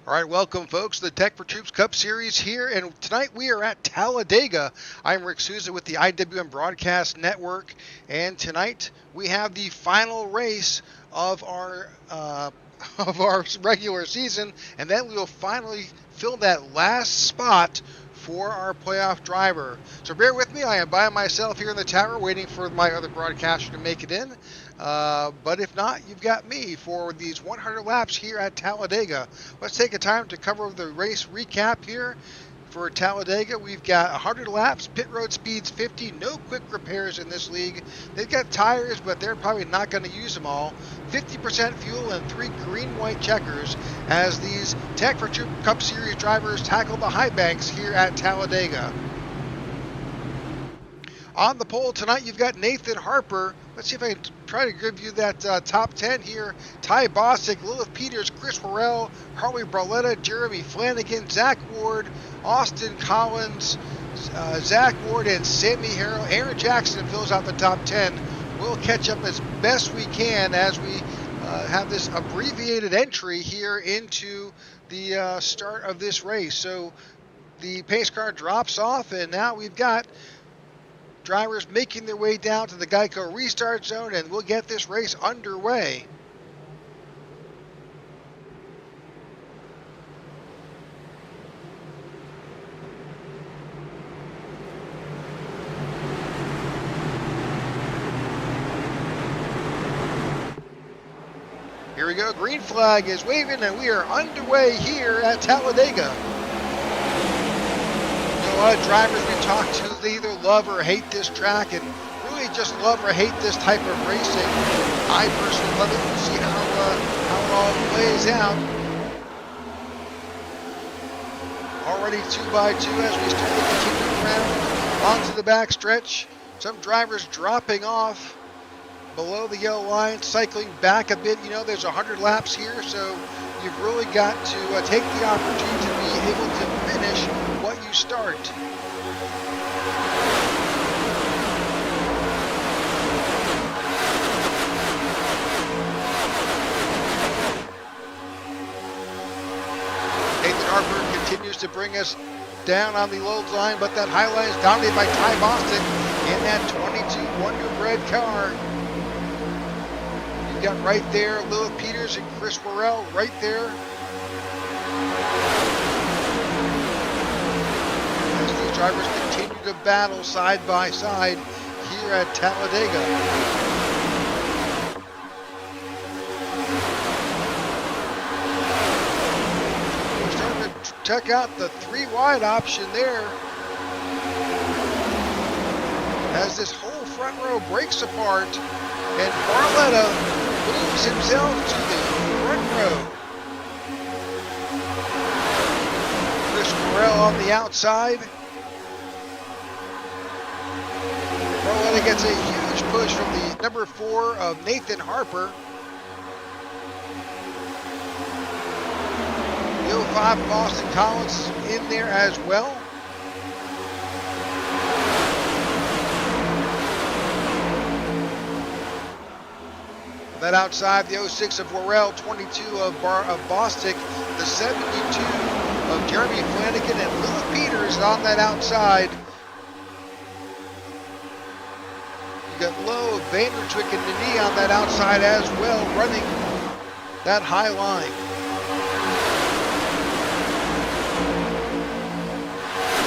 All right, welcome, folks, to the Tech4Troops Cup Series here, and tonight we are at Talladega. I'm Rick Souza with the IWM Broadcast Network, and tonight we have the final race of our regular season, and then we will finally fill that last spot for our playoff driver. So bear with me. I am by myself here in the tower waiting for my other broadcaster to make it in. But if not, you've got me for these 100 laps here at Talladega. Let's take a time to cover the race recap here. For Talladega, we've got 100 laps, pit road speeds 50, no quick repairs in this league. They've got tires, but they're probably not going to use them all. 50% fuel and 3 green-white checkers as these Tech4Troops Cup Series drivers tackle the high banks here at Talladega. On the pole tonight, you've got Nathan Harper. Let's see if I can try to give you that top 10 here. Ty Bostic, Lilith Peters, Chris Worrell, Harley Barletta, Jeremy Flanagan, Zach Ward, Austin Collins, Zach Ward, and Sammy Harrell. Aaron Jackson fills out the top 10. We'll catch up as best we can as we have this abbreviated entry here into the start of this race. So the pace car drops off, and now we've got drivers making their way down to the Geico restart zone, and we'll get this race underway. Here we go. Green flag is waving, and we are underway here at Talladega. A lot of drivers we talk to, they either love or hate this track, and really just love or hate this type of racing. I personally love it. We'll see how it all plays out. Already 2x2 as we start to continue around onto the back stretch. Some drivers dropping off below the yellow line, cycling back a bit. You know, there's 100 laps here, so you've really got to take the opportunity to be able to finish what you start. Nathan Harper continues to bring us down on the low line, but that high line is dominated by Ty Bostic in that 22 Wonder Bread car. You've got right there Lilith Peters and Chris Worrell right there. Drivers continue to battle side by side here at Talladega. We're starting to check out the 3 wide option there as this whole front row breaks apart and Barletta moves himself to the front row. Chris Worrell on the outside. Barletta gets a huge push from the number 4 of Nathan Harper. The 05 of Austin Collins in there as well. That outside, the 06 of Worrell, 22 of Bostic, the 72 of Jeremy Flanagan, and Lilith Peters on that outside. Got Lowe, Vandertwick, and Denis on that outside as well, running that high line.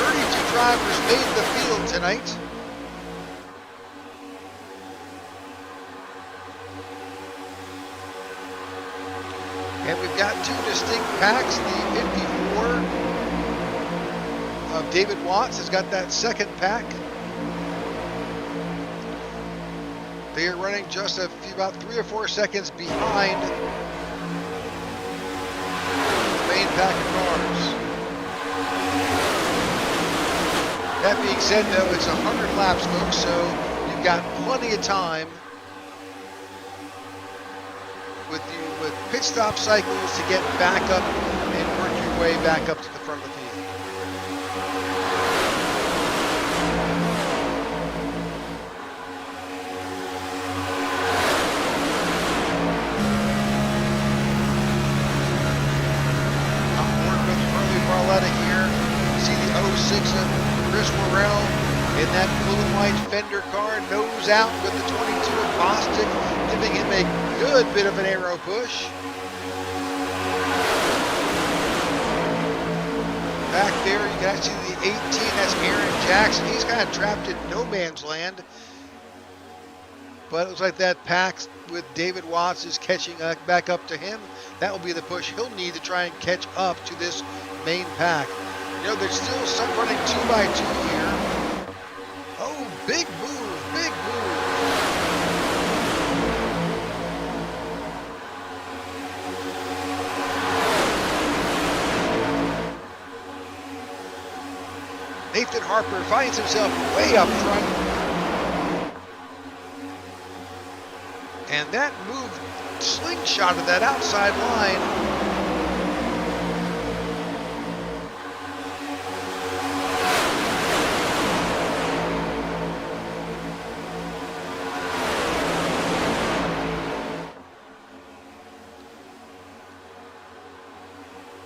32 drivers made the field tonight. And we've got 2 distinct packs. The 54 of David Watts has got that second pack. They are running just about 3 or 4 seconds behind the main pack of cars. That being said, though, it's 100 laps, folks, so you've got plenty of time with pit stop cycles to get back up and work your way back up to the front of the field. 6 of Chris Worrell in that blue and white Fender car, nose out with the 22 of Bostic, giving him a good bit of an aero push. Back there, you can see the 18, that's Aaron Jackson. He's kind of trapped in no man's land. But it looks like that pack with David Watts is catching back up to him. That will be the push he'll need to try and catch up to this main pack. You know, there's still some running 2x2 here. Oh, big move, big move. Nathan Harper finds himself way up front. And that move slingshotted that outside line.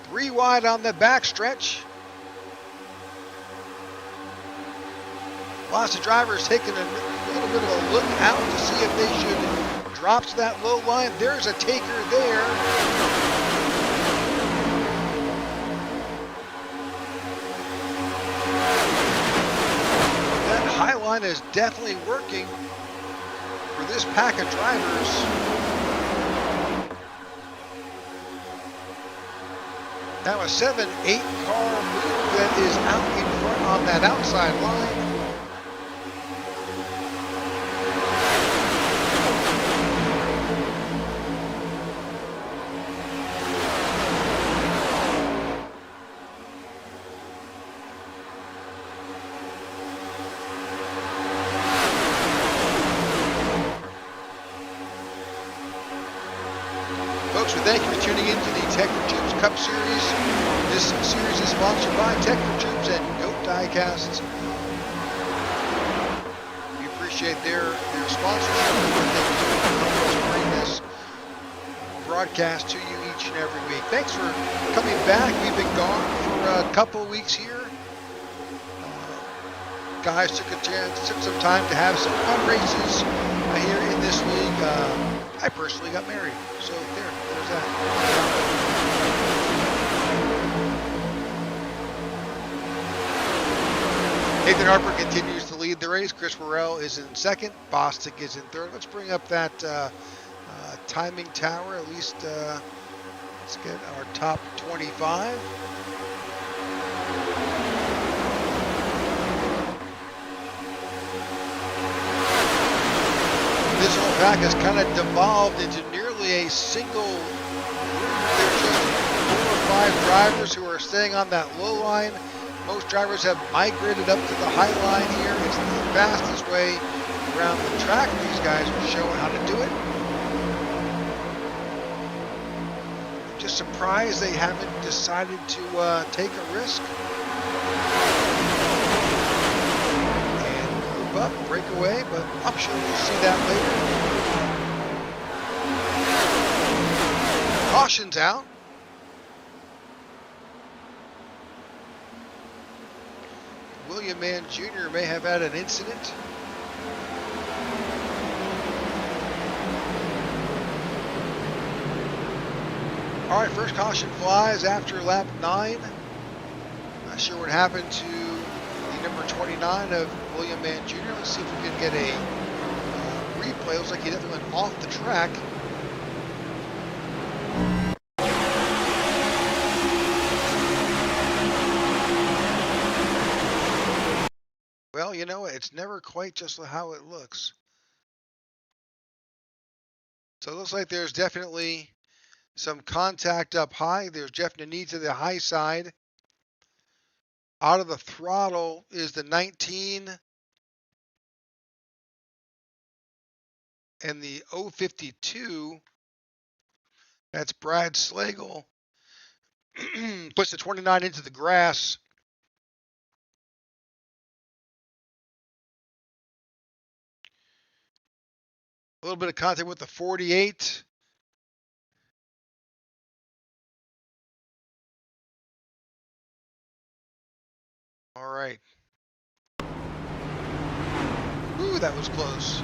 Three wide on the backstretch. Lots of drivers taking a little bit of a look out to see if they should drop to that low line. There's a taker there. That high line is definitely working for this pack of drivers. Now a 7-8 car move that is out in front on that outside line. Folks, we thank you for tuning in to the Tech4Troops Cup Series. This series is sponsored by Tech4Troops and Goat Diecasts. We appreciate their sponsorship and what they do to help us bring this broadcast to you each and every week. Thanks for coming back. We've been gone for a couple of weeks here. Guys took some time to have some fun races here in this league. I personally got married, so there's that. Nathan Harper continues to lead the race. Chris Worrell is in second. Bostic is in third. Let's bring up that timing tower. At least let's get our top 25. This whole pack has kind of devolved into nearly a single group. There's just 4 or 5 drivers who are staying on that low line. Most drivers have migrated up to the high line here. It's the fastest way around the track. These guys are showing how to do it. Just surprised they haven't decided to take a risk. Up, break away, but I'm sure we'll see that later. Caution's out. William Mann Jr. may have had an incident. All right, first caution flies after lap 9. Not sure what happened to the number 29 of William Mann Jr. Let's see if we can get a replay. Looks like he definitely went off the track. Well, you know, it's never quite just how it looks. So it looks like there's definitely some contact up high. There's definitely need to the high side. Out of the throttle is the 19 and the 052. That's Brad Slagle. Puts the 29 into the grass. A little bit of contact with the 48. All right. Ooh, that was close.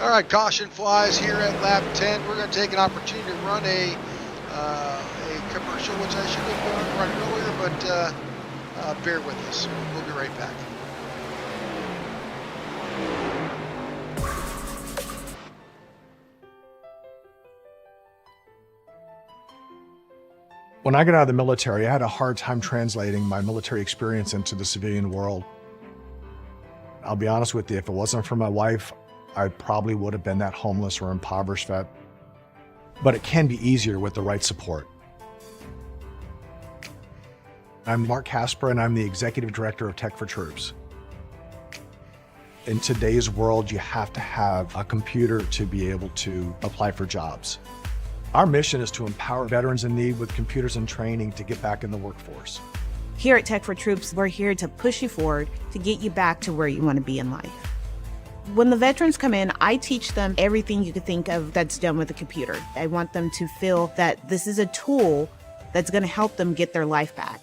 All right, caution flies here at lap 10. We're going to take an opportunity to run a commercial, which I should have run earlier, but bear with us. We'll be right back. When I got out of the military, I had a hard time translating my military experience into the civilian world. I'll be honest with you, if it wasn't for my wife, I probably would have been that homeless or impoverished vet. But it can be easier with the right support. I'm Mark Casper, and I'm the Executive Director of Tech4Troops. In today's world, you have to have a computer to be able to apply for jobs. Our mission is to empower veterans in need with computers and training to get back in the workforce. Here at Tech4Troops, we're here to push you forward to get you back to where you want to be in life. When the veterans come in, I teach them everything you could think of that's done with a computer. I want them to feel that this is a tool that's going to help them get their life back.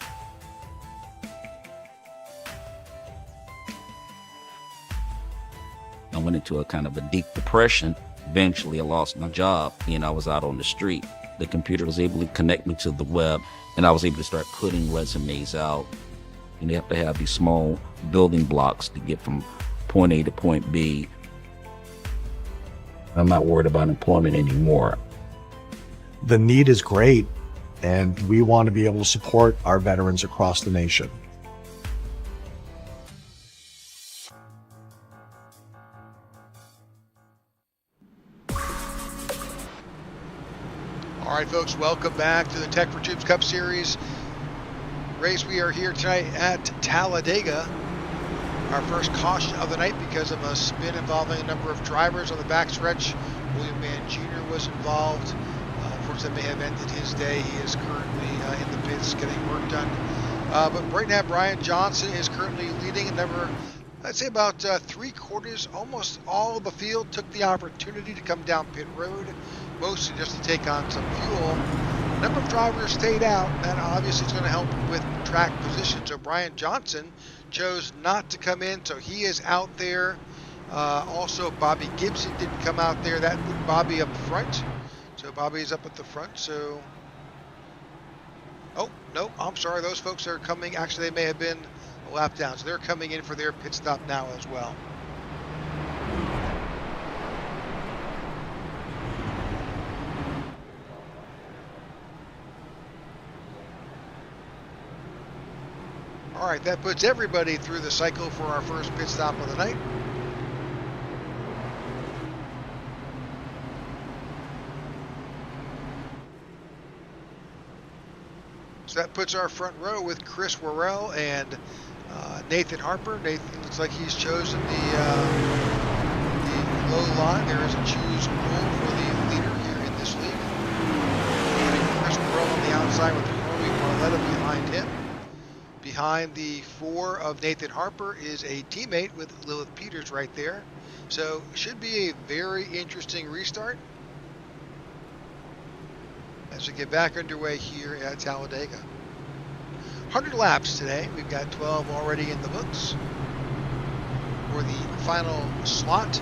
I went into a kind of a deep depression. Eventually, I lost my job and I was out on the street. The computer was able to connect me to the web, and I was able to start putting resumes out. And you have to have these small building blocks to get from point A to point B. I'm not worried about employment anymore. The need is great, and we want to be able to support our veterans across the nation. All right, folks, welcome back to the Tech4Troops Cup Series race. We are here tonight at Talladega. Our first caution of the night because of a spin involving a number of drivers on the backstretch. William Mann Jr. was involved. Unfortunately, may have ended his day. He is currently in the pits getting work done. But right now, Brian Johnson is currently leading a number. I'd say about 3/4, almost all of the field took the opportunity to come down pit road, mostly just to take on some fuel. A number of drivers stayed out. That obviously is going to help with track position. So Brian Johnson chose not to come in, so he is out there. Also, Bobby Gibson didn't come out there. That put Bobby up front. So Bobby's up at the front. So, oh no, I'm sorry. Those folks are coming. Actually, they may have been a lap down, so they're coming in for their pit stop now as well. All right, that puts everybody through the cycle for our first pit stop of the night. So that puts our front row with Chris Worrell and Nathan Harper. Nathan looks like he's chosen the low line. There is a choose rule for the leader here in this league. And Chris Worrell on the outside with Harvey Barletta behind him. Behind the 4 of Nathan Harper is a teammate with Lilith Peters right there. So should be a very interesting restart as we get back underway here at Talladega. 100 laps today. We've got 12 already in the books for the final slot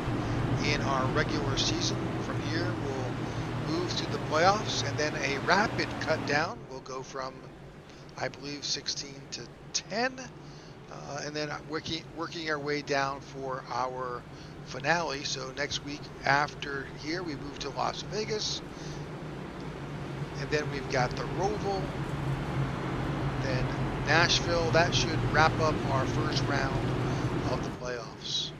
in our regular season. From here, we'll move to the playoffs and then a rapid cut down. We'll go from, I believe, 16 to 10, and then working our way down for our finale. So next week after here, we move to Las Vegas, and then we've got the Roval, then Nashville. That should wrap up our first round of the playoffs.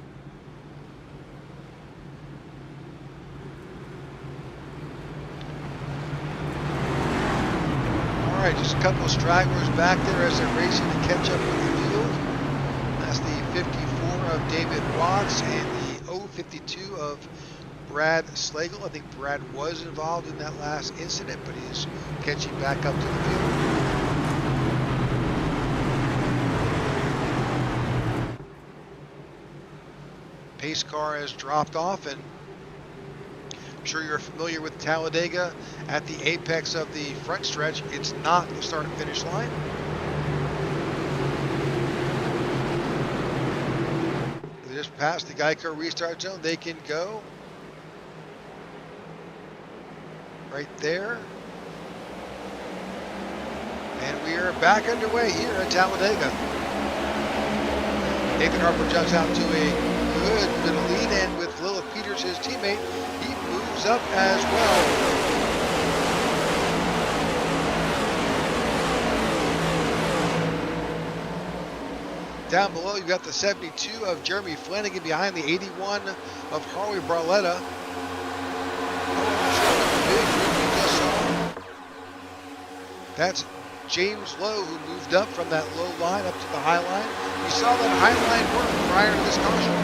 All right, just a couple of stragglers back there as they're racing to catch up with the field. That's the 54 of David Watts and the 052 of Brad Slagle. I think Brad was involved in that last incident, but he's catching back up to the field. Pace car has dropped off, and I'm sure you're familiar with Talladega. At the apex of the front stretch, it's not the start and finish line. They just passed the Geico restart zone. They can go right there. And we are back underway here at Talladega. Nathan Harper jumps out to a good middle lead, and with Lilith Peters, his teammate, he moves up as well. Down below, you've got the 72 of Jeremy Flanagan behind the 81 of Harley Barletta. That's James Lowe, who moved up from that low line up to the high line. We saw that high line work prior to this caution.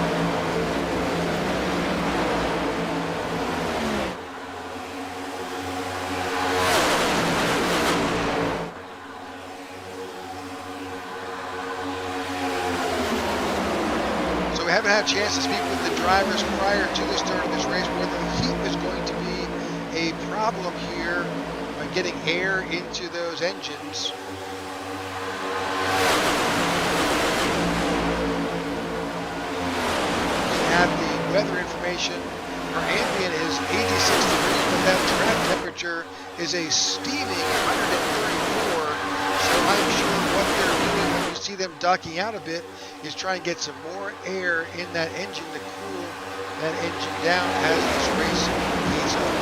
So we haven't had a chance to speak with the drivers prior to the start of this race, where the heat is going to be a problem here. Getting air into those engines. At the weather information, our ambient is 86 degrees, but that track temperature is a steaming 134. So I'm sure what they're doing when you see them ducking out a bit is try and get some more air in that engine to cool that engine down as this race heats up.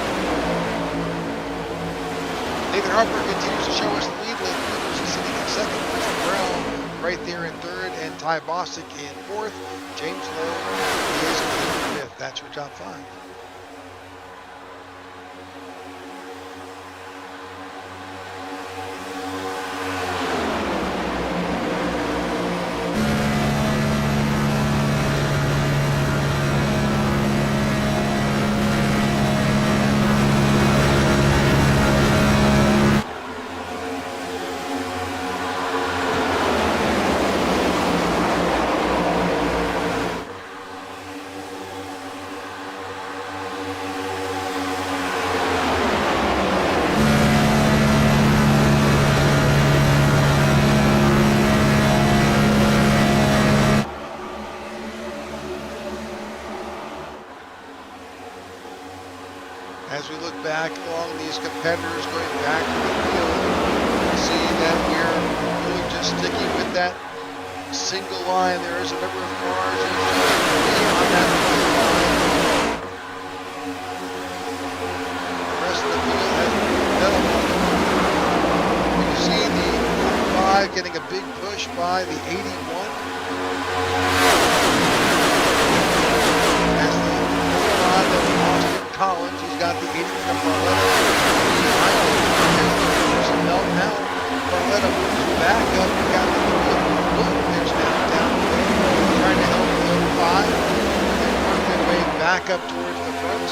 Nathan Harper continues to show us the lead. Lilith Peters is sitting in second. Chris Burrell right there in third, and Ty Bostic in fourth. James Lowe is in fifth. That's your top five. As we look back along these competitors going back to the field, we see that we're really just sticking with that single line. There is a number of cars on that line. The rest of the field has moved up. You can see the 5 getting a big push by the 81. As the 5 of Austin Collins, he's got the 80 from Barletta behind him. There's some help now. Barletta moves back up. We got the Williams down the way, trying to help the 5. They work their way back up towards the front.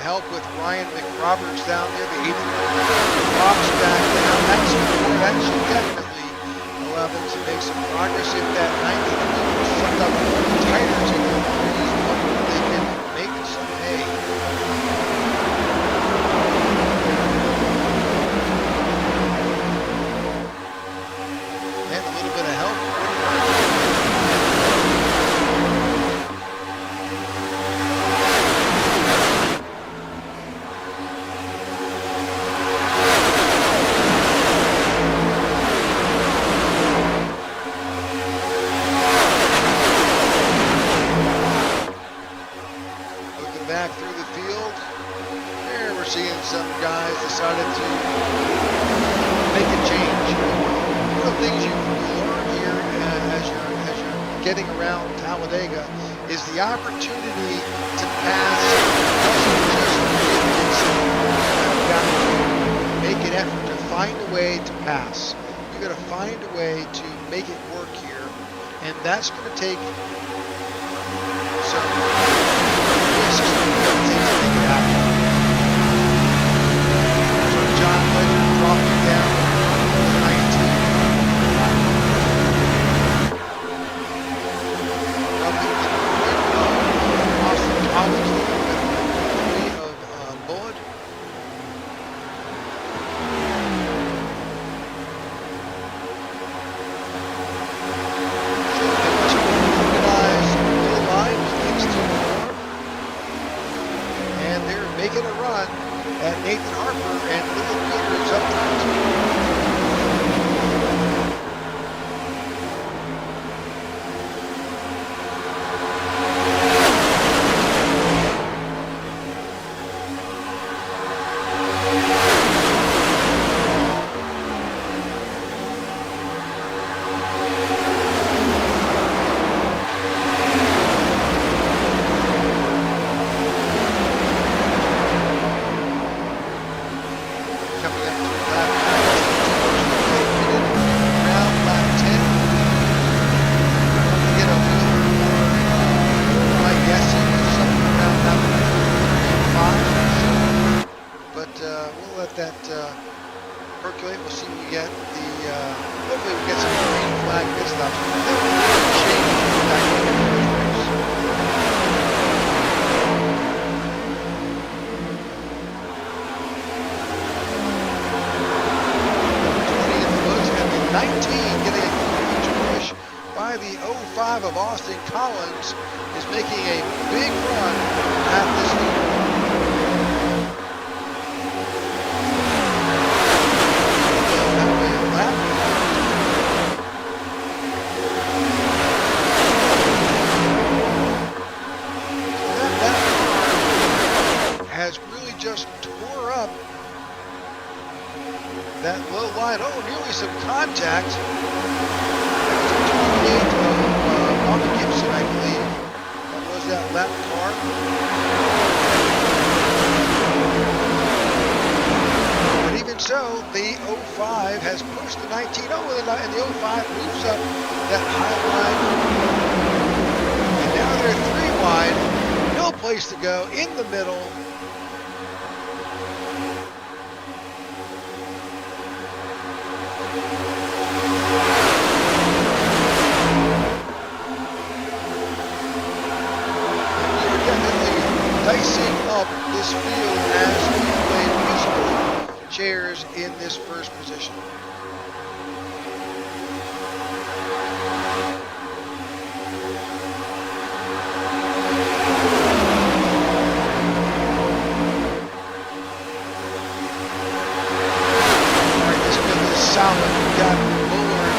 Help with Ryan McRoberts down there, the 80 drops back down. That should definitely allow them to make some progress. If that 90 was sucked up tighter to the breeze, they can make some hay. And a little bit of help. Back through the field. There we're seeing some guys decided to make a change. One of the things you learn here as you're getting around Talladega is the opportunity to pass doesn't just you've got to make an effort to find a way to pass. You've got to find a way to make it work here, and that's going to take some risks to make it happen. at Nathan Harper and Little Peters up front. Percolate. We'll see when we get the, hopefully we get some green flag pit stops. That would change the dynamic of the race. Number 20 in the books, and the 19 getting a huge push by the 05 of Austin Collins is making a big run at this leader. Has really just tore up that low line. Oh, nearly some contact. That was 28 of Bobby Gibson, I believe. That was that lap car. But even so, the 05 has pushed the 19. Oh, and the 05 moves up that high line. And now they're 3 wide. No place to go in the middle. Dicing up this field as we play musical chairs in this first position. All right, this field is solid. We got Bullard.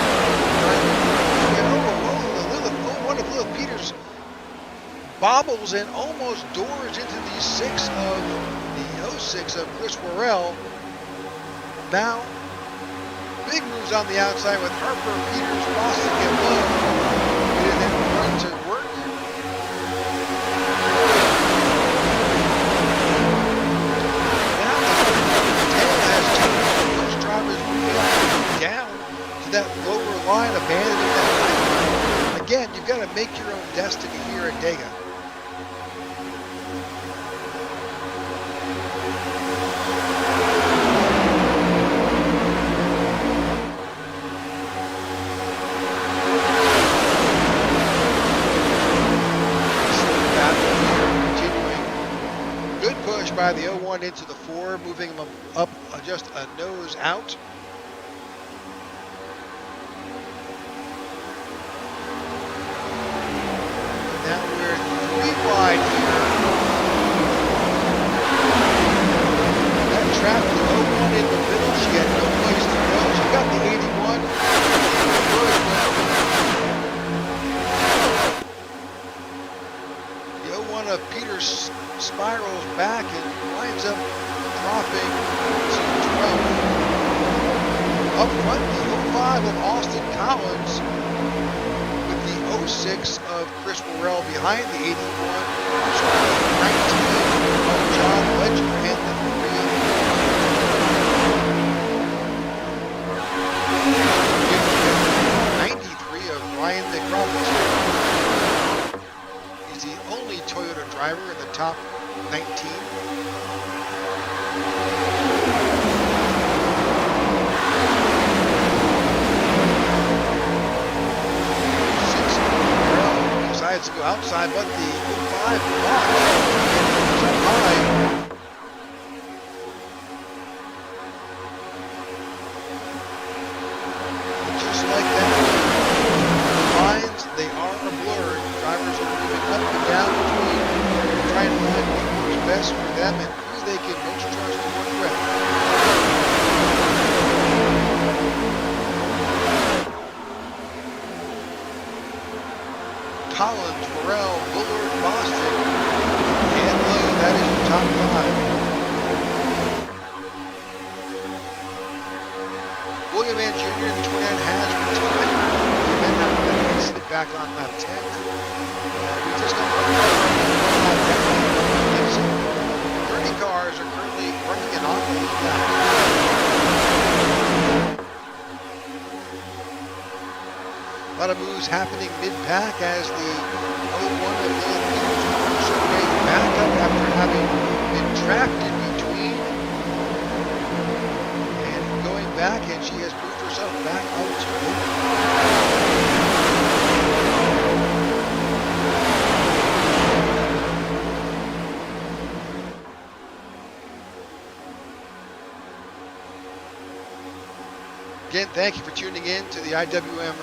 One of Little Peters bobbles and almost doors into the 06 of Chris Worrell. Now, big moves on the outside with Harper, Peters, Boston get low. And then run to work. Now the tail has turned. Those drivers moving down to that lower line, abandoning that line. Again, you've got to make your own destiny here at Dega. By the 01 into the 4, moving them up just a nose out. And now we're 3 wide here. That trap, the 01 in the middle, she had no place to go. She got the 81. The 01 of Peters spirals back and winds up dropping to 12. Up front, the 05 of Austin Collins with the 06 of Chris Worrell behind the 81. 19 of John Ledger and the 93 of Ryan McRoberts. He's the only Toyota driver in the top 19. Decides to go outside, but the 05 block is up high. Just like that, the lines, they are a blur. Drivers are moving up and down between trying to find what works best for them and who they can most trust to Joey Man Jr. in the 29 has retired. Ben Affleck is sitting back on lap 10. We just got lap 10. 30 cars are currently running an on-lap lap. A lot of moves happening mid-pack as the 01 of Lilith Peters works her way back up after having been trapped in between and going back, and she has moved herself back up to Again, thank you for tuning in to the IWM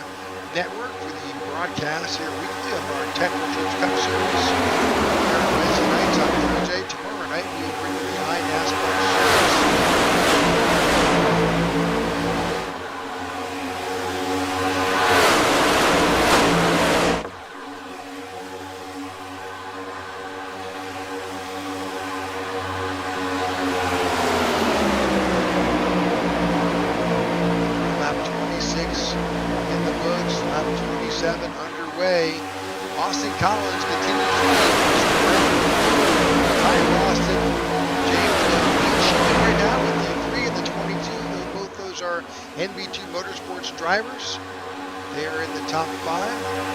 Network for the broadcast here weekly of our Tech4Troops Cup Series. Here on Wednesday nights on Thursday. Tomorrow night we will bring you the iNASCAR Series. Lap 26 in the books, lap 27 underway. Austin Collins continues to lead. Ty Boston, James Lynch right now with the 3 and the 22. Both those are NB2 Motorsports drivers. They are in the top 5.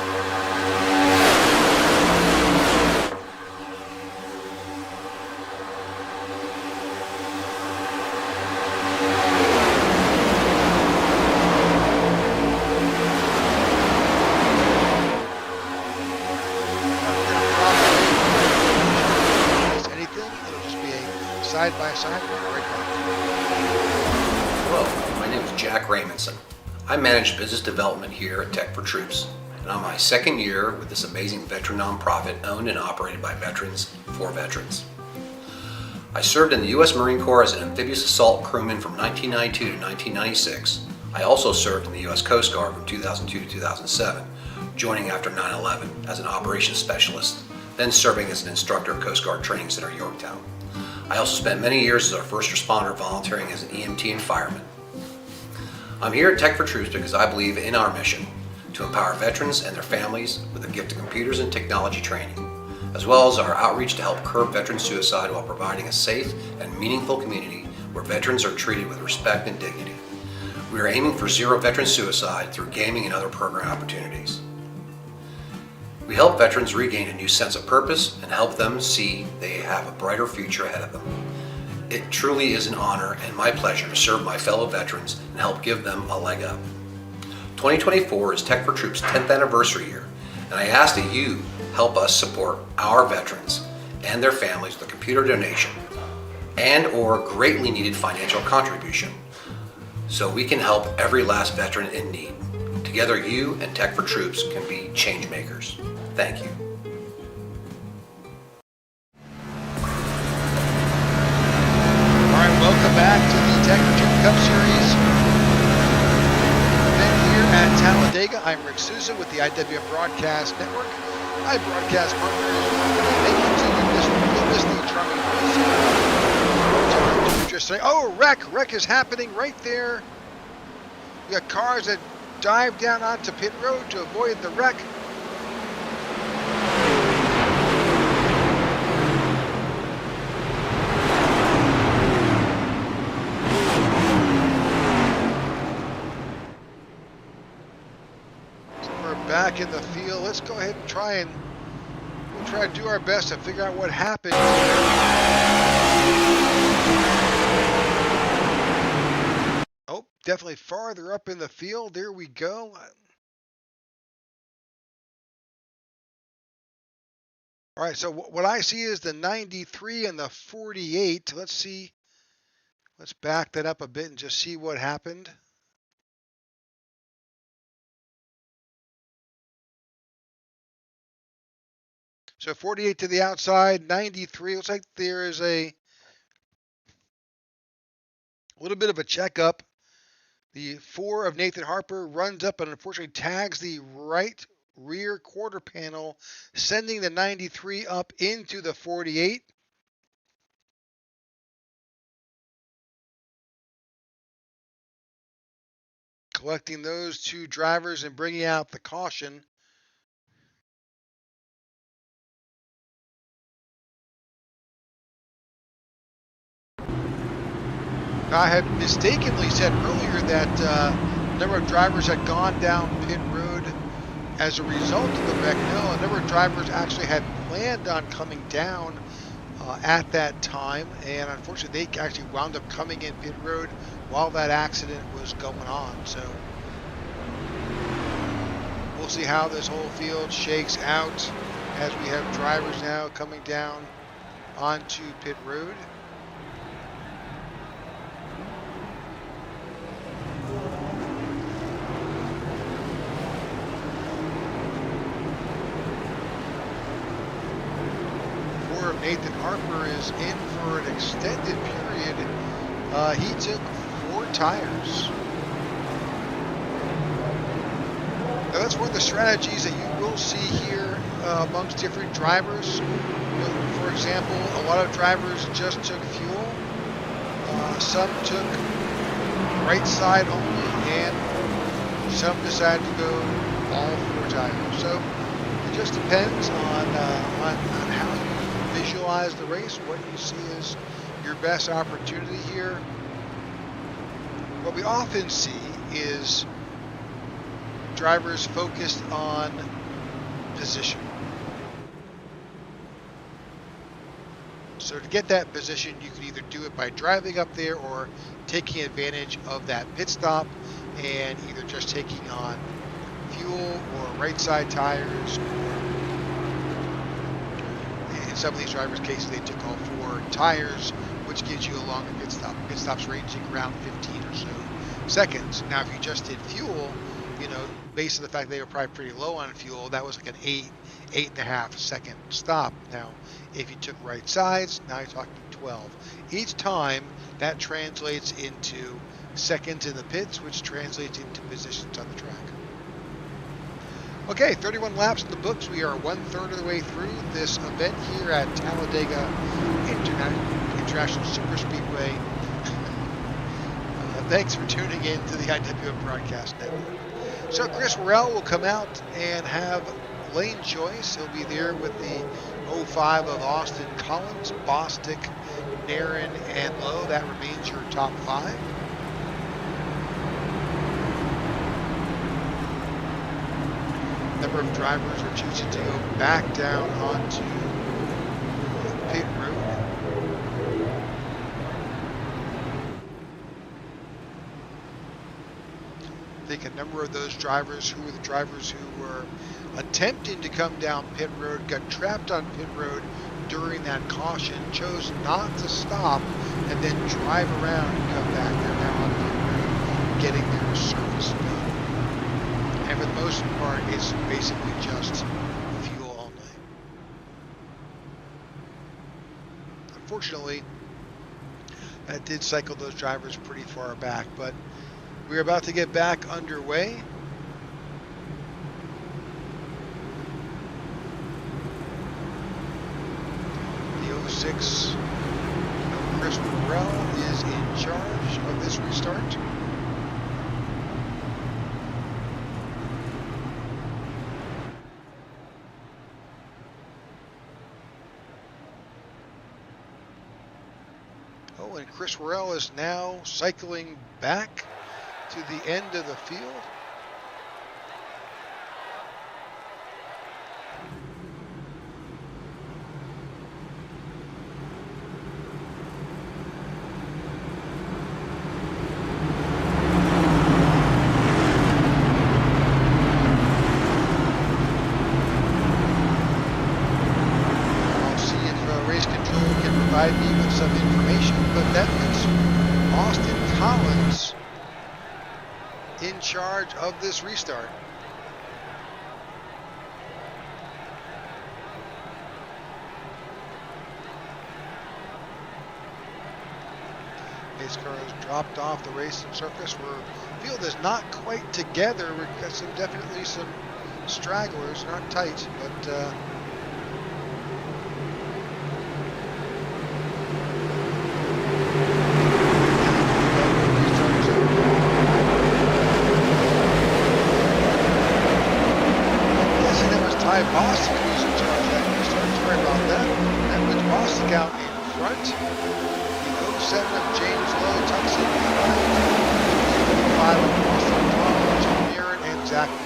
Side by side, right back. Hello, my name is Jack Raymondson. I manage business development here at Tech4Troops, and I'm my second year with this amazing veteran nonprofit owned and operated by veterans for veterans. I served in the U.S. Marine Corps as an amphibious assault crewman from 1992 to 1996. I also served in the U.S. Coast Guard from 2002 to 2007, joining after 9/11 as an operations specialist, then serving as an instructor at Coast Guard Training Center, Yorktown. I also spent many years as a first responder volunteering as an EMT and fireman. I'm here at Tech4Troops because I believe in our mission to empower veterans and their families with the gift of computers and technology training, as well as our outreach to help curb veteran suicide while providing a safe and meaningful community where veterans are treated with respect and dignity. We are aiming for zero veteran suicide through gaming and other program opportunities. We help veterans regain a new sense of purpose and help them see they have a brighter future ahead of them. It truly is an honor and my pleasure to serve my fellow veterans and help give them a leg up. 2024 is Tech4Troops' 10th anniversary year, and I ask that you help us support our veterans and their families with a computer donation and or greatly needed financial contribution so we can help every last veteran in need. Together, you and Tech4Troops can be change makers. Thank you. All right, welcome back to the Tech4Troops Cup Series event here at Talladega. I'm Rick Souza with the IWM Broadcast Network. My broadcast partner is thank you to you'll miss the drumming voice. Just say, oh, wreck is happening right there. We got cars that dive down onto pit road to avoid the wreck. So we're back in the field. Let's go ahead and we'll try to do our best to figure out what happened. Oh, definitely farther up in the field. There we go. All right, so what I see is the 93 and the 48. Let's see. Let's back that up a bit and just see what happened. So 48 to the outside, 93. Looks like there is a little bit of a checkup. The 4 of Nathan Harper runs up and unfortunately tags the right rear quarter panel, sending the 93 up into the 48. Collecting those two drivers and bringing out the caution. I had mistakenly said earlier that a number of drivers had gone down pit road as a result of the wreck. No, a number of drivers actually had planned on coming down at that time, and unfortunately they actually wound up coming in pit road while that accident was going on. So we'll see how this whole field shakes out as we have drivers now coming down onto pit road. Nathan Harper is in for an extended period. He took 4 tires. Now that's one of the strategies that you will see here amongst different drivers. For example, a lot of drivers just took fuel. Some took right side only, and some decided to go all 4 tires. So it just depends on how you visualize the race, what you see as your best opportunity here. What we often see is drivers focused on position. So to get that position, you can either do it by driving up there or taking advantage of that pit stop and either just taking on fuel or right side tires, or in some of these drivers' cases, they took all 4 tires, which gives you a longer pit stop. Pit stops ranging around 15 or so seconds. Now, if you just did fuel, based on the fact they were probably pretty low on fuel, that was like an 8.5 second stop. Now, if you took right sides, now you're talking 12. Each time, that translates into seconds in the pits, which translates into positions on the track. Okay, 31 laps in the books. We are 1/3 of the way through this event here at Talladega International Superspeedway. Thanks for tuning in to the IWM Broadcast Network. So Chris Worrell will come out and have lane choice. He'll be there with the 05 of Austin Collins, Bostic, Narron, and Lowe. That remains your top 5. Number of drivers are choosing to go back down onto pit road. I think a number of those drivers who were the drivers who were attempting to come down pit road got trapped on pit road during that caution, chose not to stop, and then drive around and come back. They're now on pit road, getting their service done. And for the most part, it's basically just fuel only. Unfortunately, that did cycle those drivers pretty far back, but we're about to get back underway. The 06 Chris Worrell is in charge of this restart. Oh, and Chris Worrell is now cycling back to the end of the field. I'll see if race control can provide me with some information, but that puts Austin Collins in charge of this restart. Pace car has dropped off the racing surface where the field is not quite together. We've got definitely some stragglers, not tight, but 7 of James Lowe tucks in the 5 of Austin Tom, Jim Merritt, and Zach Ward.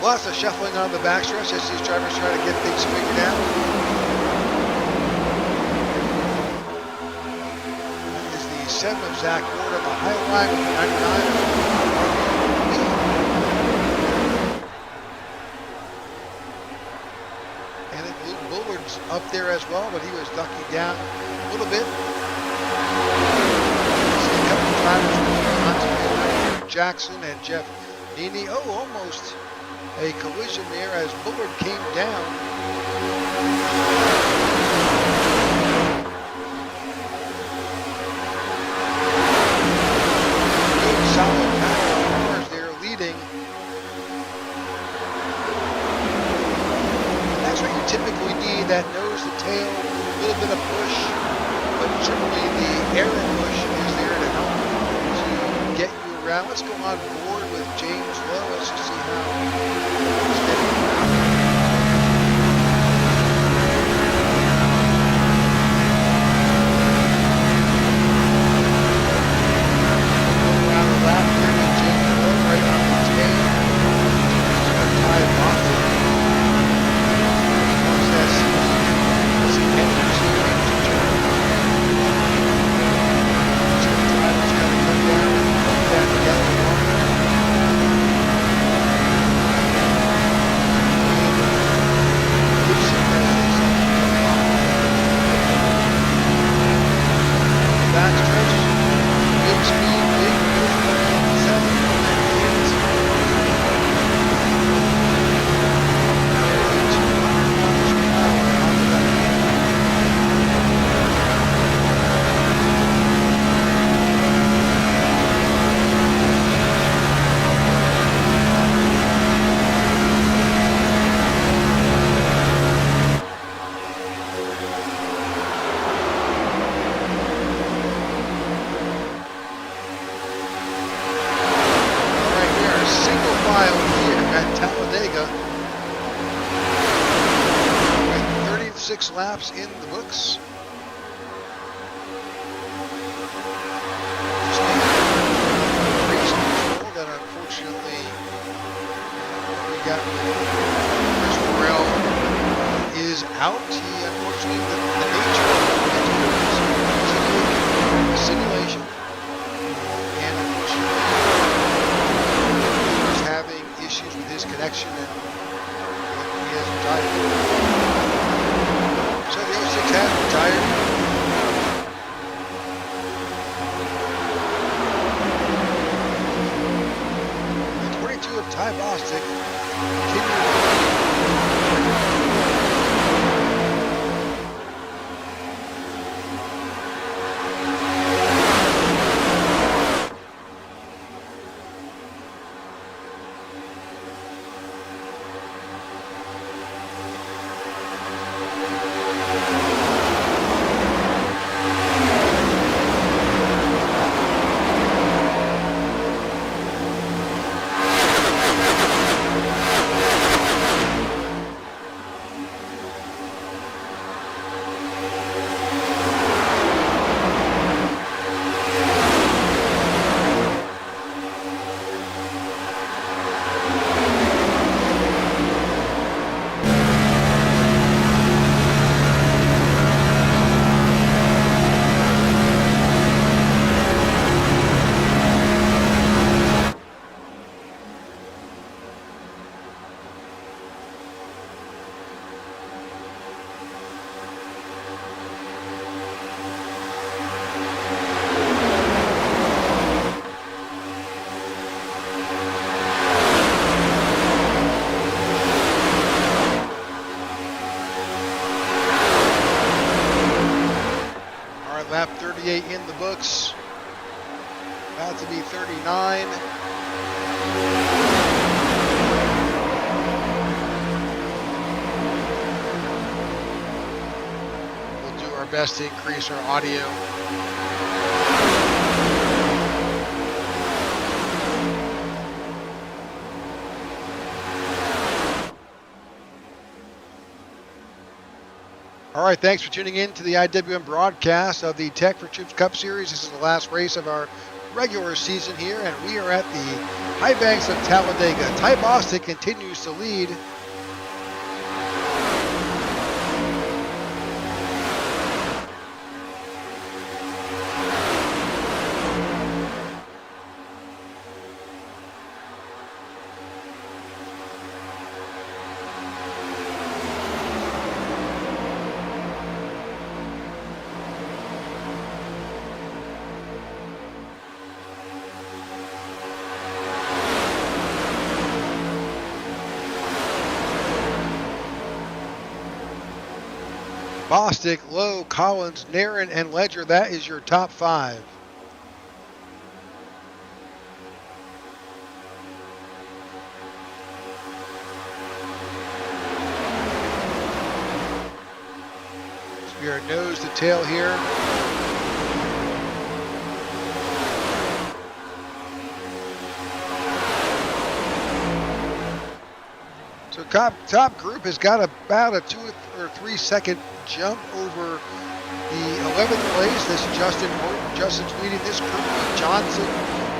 Lots of shuffling on the backstretch as these drivers try to get things figured out. That is the 7 of Zach Ward on the high line with the 99. And then Bullard's up there as well, but he was ducking down a little bit. See a couple of drivers onto Jackson and Jeff Nini. Oh, almost a collision there as Bullard came down. Good solid pack of cars there leading. And that's what you typically need, that nose to tail, a little bit of push, but certainly the air push is there to help to get you around. Let's go on board with James Lowe. Let's just see how Talladega with 36 laps in the books. Just race control that unfortunately we got. Chris Morrell is out. He unfortunately the nature of the simulation, and unfortunately he was having issues with his connection, and he has retired. So the 06 has retired. The 22 of Ty Bostic continues. Lap 38 in the books. About to be 39. We'll do our best to increase our audio. right, thanks for tuning in to the IWM broadcast of the Tech4Troops Cup Series. This is the last race of our regular season here, and we are at the high banks of Talladega. Ty Bostic continues to lead. Bostic, Lowe, Collins, Nairn, and Ledger. That is your top five. So we are nose to tail here. So top group has got about a 2 or 3 second jump over the 11th place. This is Justin Horton. Justin's leading this group with Johnson,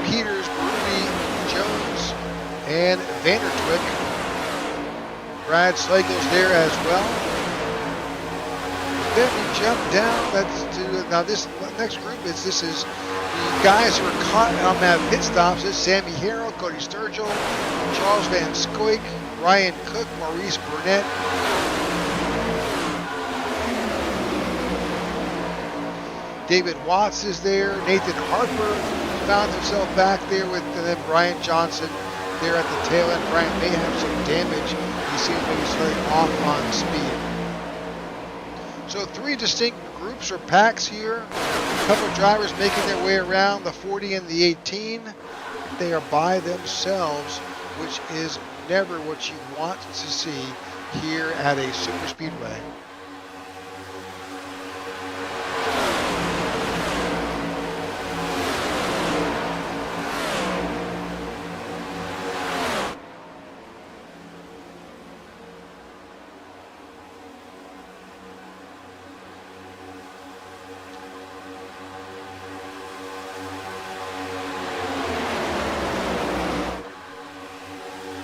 Peters, Ruby, Jones, and Vandertwick. Brad Slagle's there as well. Then we jump down. That's to now this next group is the guys who are caught on that pit stops. It's Sammy Harrell, Cody Sturgill, Charles Van Scoik, Ryan Cook, Maurice Burnett. David Watts is there. Nathan Harper found himself back there with then Brian Johnson there at the tail end. Brian may have some damage. He seems maybe slightly off on speed. So 3 distinct groups or packs here. A couple of drivers making their way around the 40 and the 18. They are by themselves, which is never what you want to see here at a super speedway.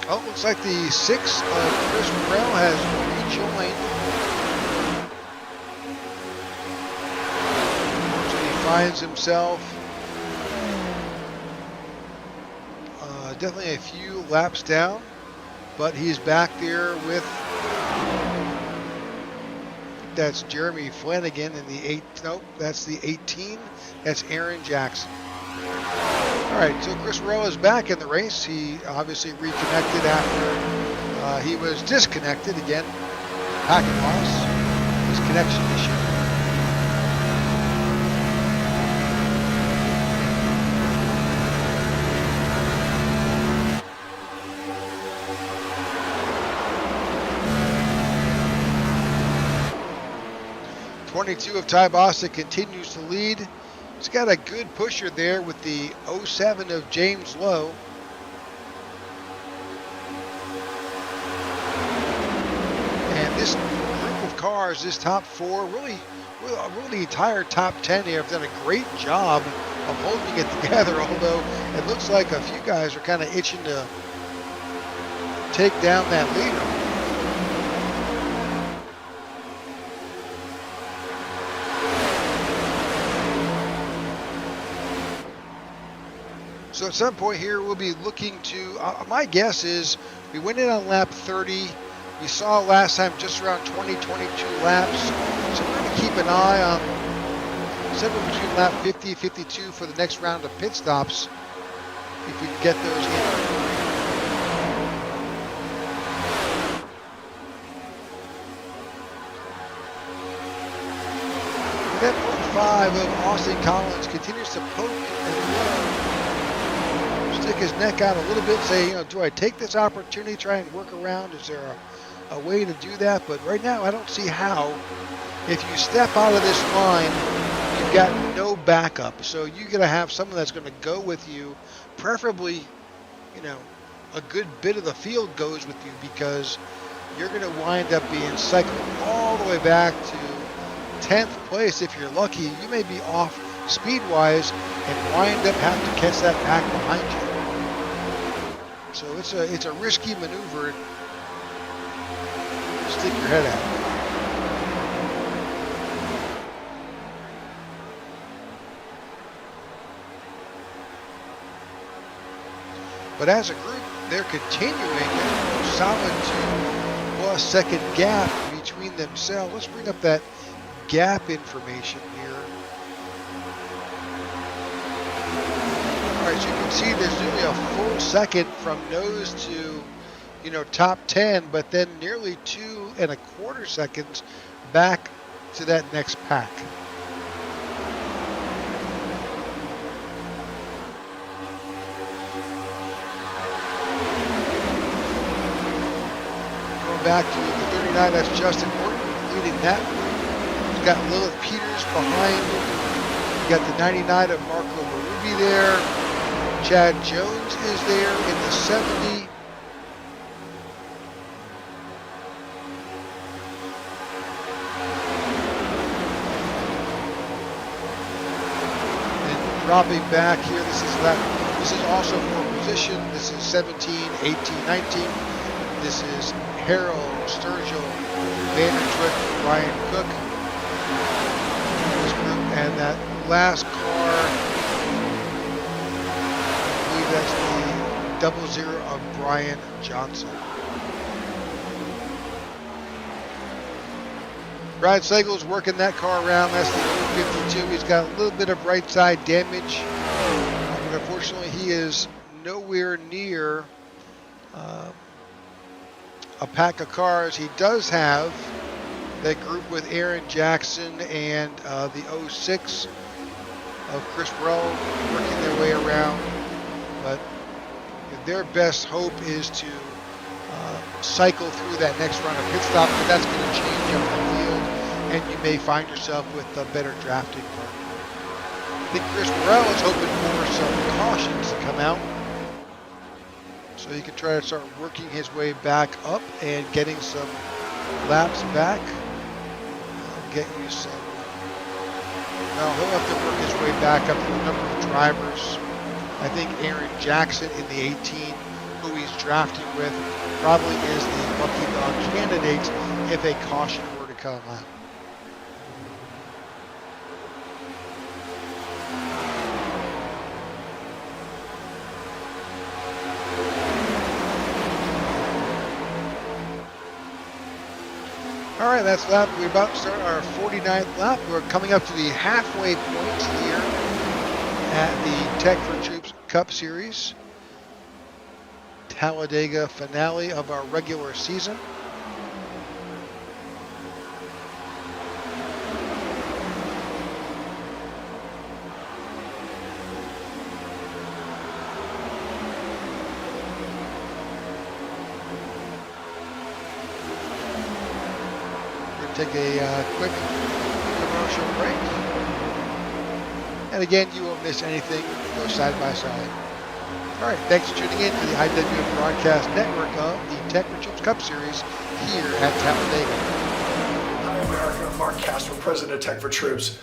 Oh, looks like the 6 of Chris Morrell has rejoined. He finds himself definitely a few laps down, but he's back there with, that's Jeremy Flanagan in the 8, nope, that's the 18, that's Aaron Jackson. All right, so Chris Morrell is back in the race. He obviously reconnected after he was disconnected again. Packet loss, his connection issue. '22 of Ty Bostic continues to lead. He's got a good pusher there with the 07 of James Lowe. And this group of cars, this top 4, really the entire top 10 here have done a great job of holding it together, although it looks like a few guys are kind of itching to take down that leader. So at some point here, we'll be looking to, my guess is we went in on lap 30. We saw last time just around 20, 22 laps. So we're going to keep an eye on somewhere between lap 50 and 52 for the next round of pit stops, if we can get those in. That 05 of Austin Collins continues to poke and stick his neck out a little bit, say, do I take this opportunity, try and work around? Is there a way to do that? But right now, I don't see how. If you step out of this line, you've got no backup. So you're going to have someone that's going to go with you, preferably, a good bit of the field goes with you, because you're going to wind up being cycled all the way back to 10th place, if you're lucky, you may be off speed-wise and wind up having to catch that back behind you. So it's a risky maneuver. Stick your head out. But as a group, they're continuing a solid 2+ second gap between themselves. Let's bring up that gap information here. All right, so you can see there's nearly a full second from nose to, top 10, but then nearly 2¼ seconds back to that next pack. Back to the 39, that's Justin Morton leading that. He's got Lilith Peters behind. You got the 99 of Marco Marubi there. Chad Jones is there in the 70. And dropping back here, this is also for position. This is 17, 18, 19. This is Harold, Sturgill, Vandertwick, Ryan Cook. This group, and that last car, I believe that's the 00 of Brian Johnson. Brad Siegel's working that car around. That's the 052. He's got a little bit of right side damage. But unfortunately, he is nowhere near a pack of cars. He does have that group with Aaron Jackson and the 06 of Chris Burrell working their way around. But their best hope is to cycle through that next round of pit stop, but that's going to change up the field, and you may find yourself with a better drafting partner. I think Chris Burrell is hoping for some cautions to come out, so he can try to start working his way back up and getting some laps back. Get you some. Well, he'll have to work his way back up to a number of drivers. I think Aaron Jackson in the 18, who he's drafting with, probably is the lucky dog candidate if a caution were to come out. All right, that's lap. We're about to start our 49th lap. We're coming up to the halfway point here at the Tech4Troops Cup Series. Talladega finale of our regular season. Take a quick commercial break. And again, you won't miss anything. Go side by side. All right, thanks for tuning in to the IWF Broadcast Network of the Tech4Troops Cup Series here at Talladega. Hi, America. I'm Mark Castro, President of Tech4Troops.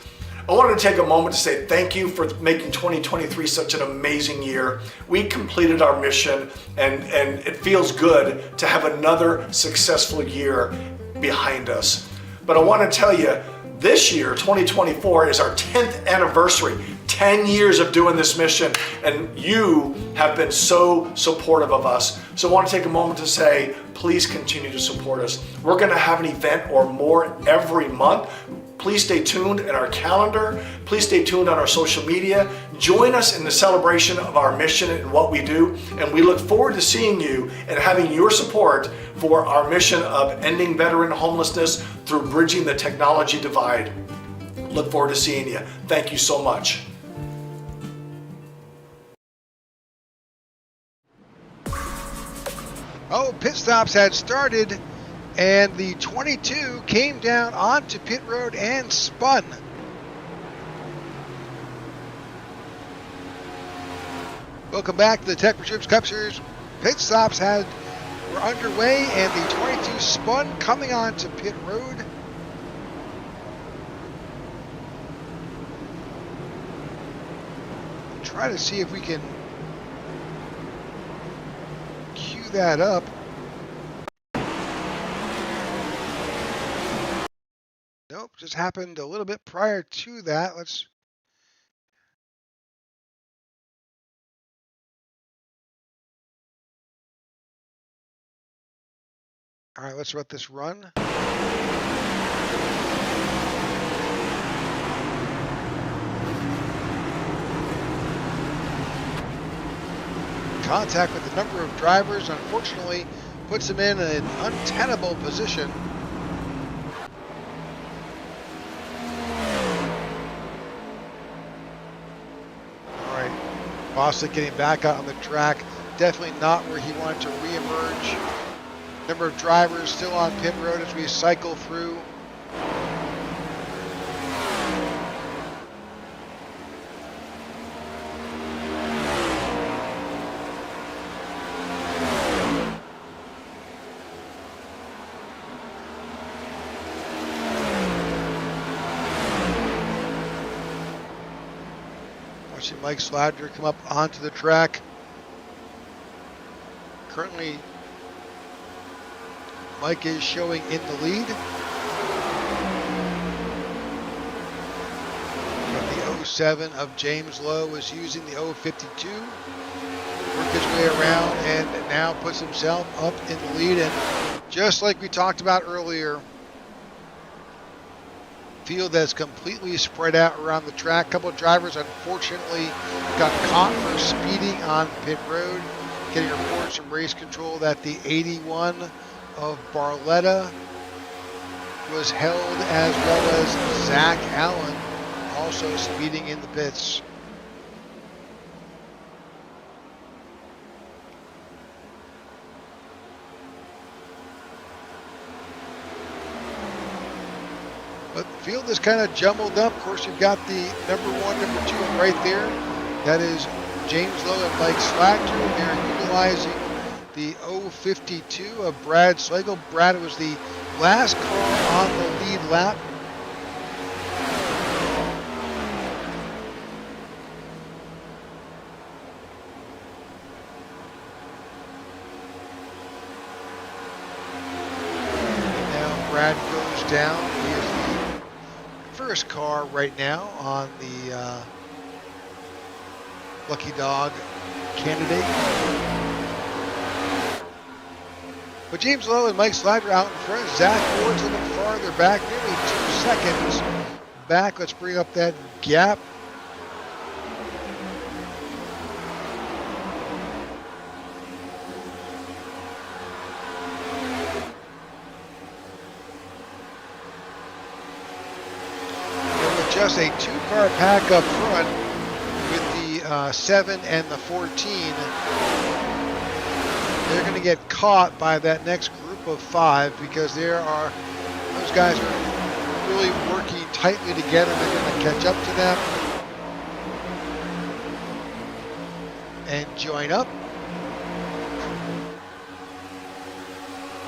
I wanted to take a moment to say thank you for making 2023 such an amazing year. We completed our mission, and it feels good to have another successful year behind us. But I want to tell you, this year, 2024, is our 10th anniversary, 10 years of doing this mission, and you have been so supportive of us. So I want to take a moment to say, please continue to support us. We're going to have an event or more every month. Please stay tuned in our calendar. Please stay tuned on our social media. Join us in the celebration of our mission and what we do. And we look forward to seeing you and having your support for our mission of ending veteran homelessness through bridging the technology divide. Look forward to seeing you. Thank you so much. Oh, pit stops had started, and the 22 came down onto pit road and spun. Welcome back to the Tech4Troops Cup Series. Pit stops were underway, and the 22 spun coming onto pit road. try to see if we can cue that up. Nope, just happened a little bit prior to that. All right, let's let this run. Contact with the number of drivers, unfortunately, puts him in an untenable position. All right, Bostic getting back out on the track. Definitely not where he wanted to re-emerge. Number of drivers still on pit road as we cycle through. Watching Mike Sladger come up onto the track. Currently, Mike is showing in the lead. The 07 of James Lowe is using the 052. Work his way around and now puts himself up in the lead. And just like we talked about earlier, field that's completely spread out around the track. A couple of drivers unfortunately got caught for speeding on pit road. Getting reports from race control that the 81 of Barletta was held, as well as Zach Allen also speeding in the pits. But the field is kind of jumbled up. Of course, you've got the number 1, number 2 right there. That is James Lowe and Mike Slagter. They're utilizing the 052 of Brad Slagle. Brad was the last car on the lead lap. And now Brad goes down. He is the first car right now on the Lucky Dog candidate. But James Lowe and Mike Slider out in front. Zach Ward's a little farther back, nearly 2 seconds back. Let's bring up that gap. And with just a 2-car pack up front with the 7 and the 14, they're going to get caught by that next group of 5 because those guys are really working tightly together. They're going to catch up to them and join up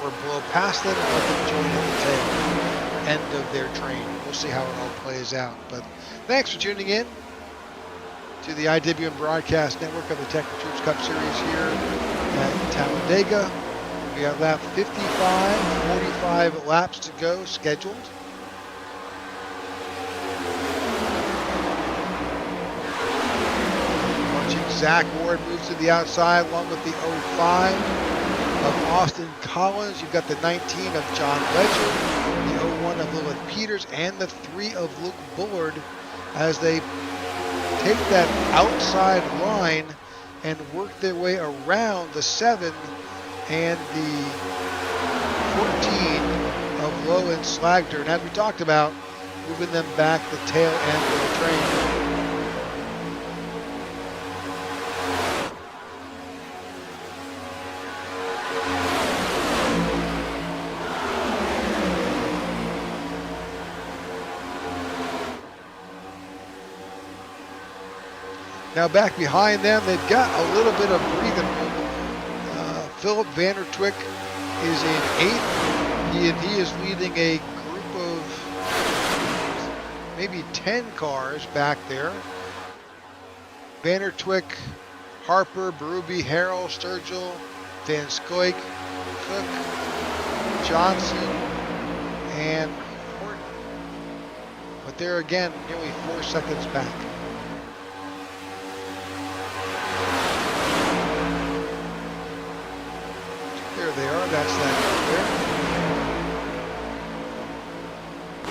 or blow past them and let them join at the tail end of their train. We'll see how it all plays out. But thanks for tuning in to the IWM Broadcast Network of the Tech4Troops Cup Series here at Talladega. We have lap 55, 45 laps to go scheduled. Watching Zach Ward move to the outside along with the 05 of Austin Collins. You've got the 19 of John Ledger, the 01 of Lilith Peters, and the 3 of Luke Bullard as they take that outside line and work their way around the 7 and the 14 of Lowe and Slagter. And as we talked about, moving them back the tail end of the train. Now back behind them, they've got a little bit of breathing room. Philip Vandertwick is in 8th. He is leading a group of maybe 10 cars back there. Bannertwick, Harper, Berube, Harrell, Sturgill, Van Scoik, Cook, Johnson, and Horton. But they're again nearly 4 seconds back. There they are. That's that there.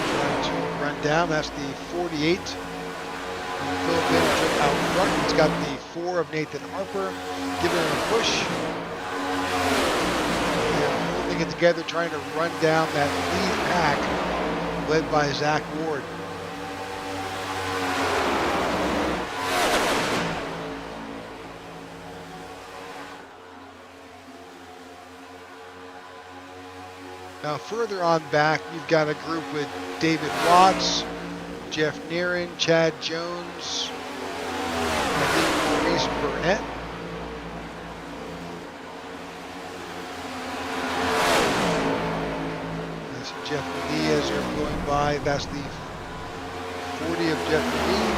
Trying to run down. That's the 48. Philip Bannertwick out front. He's got the 4 of Nathan Harper, giving him a push. And holding it together, trying to run down that lead pack, led by Zach Ward. Now further on back, you've got a group with David Watts, Jeff Nerin, Chad Jones, I think Maurice Burnett. That's Jeff McGee as they're going by. That's the 40 of Jeff McGee.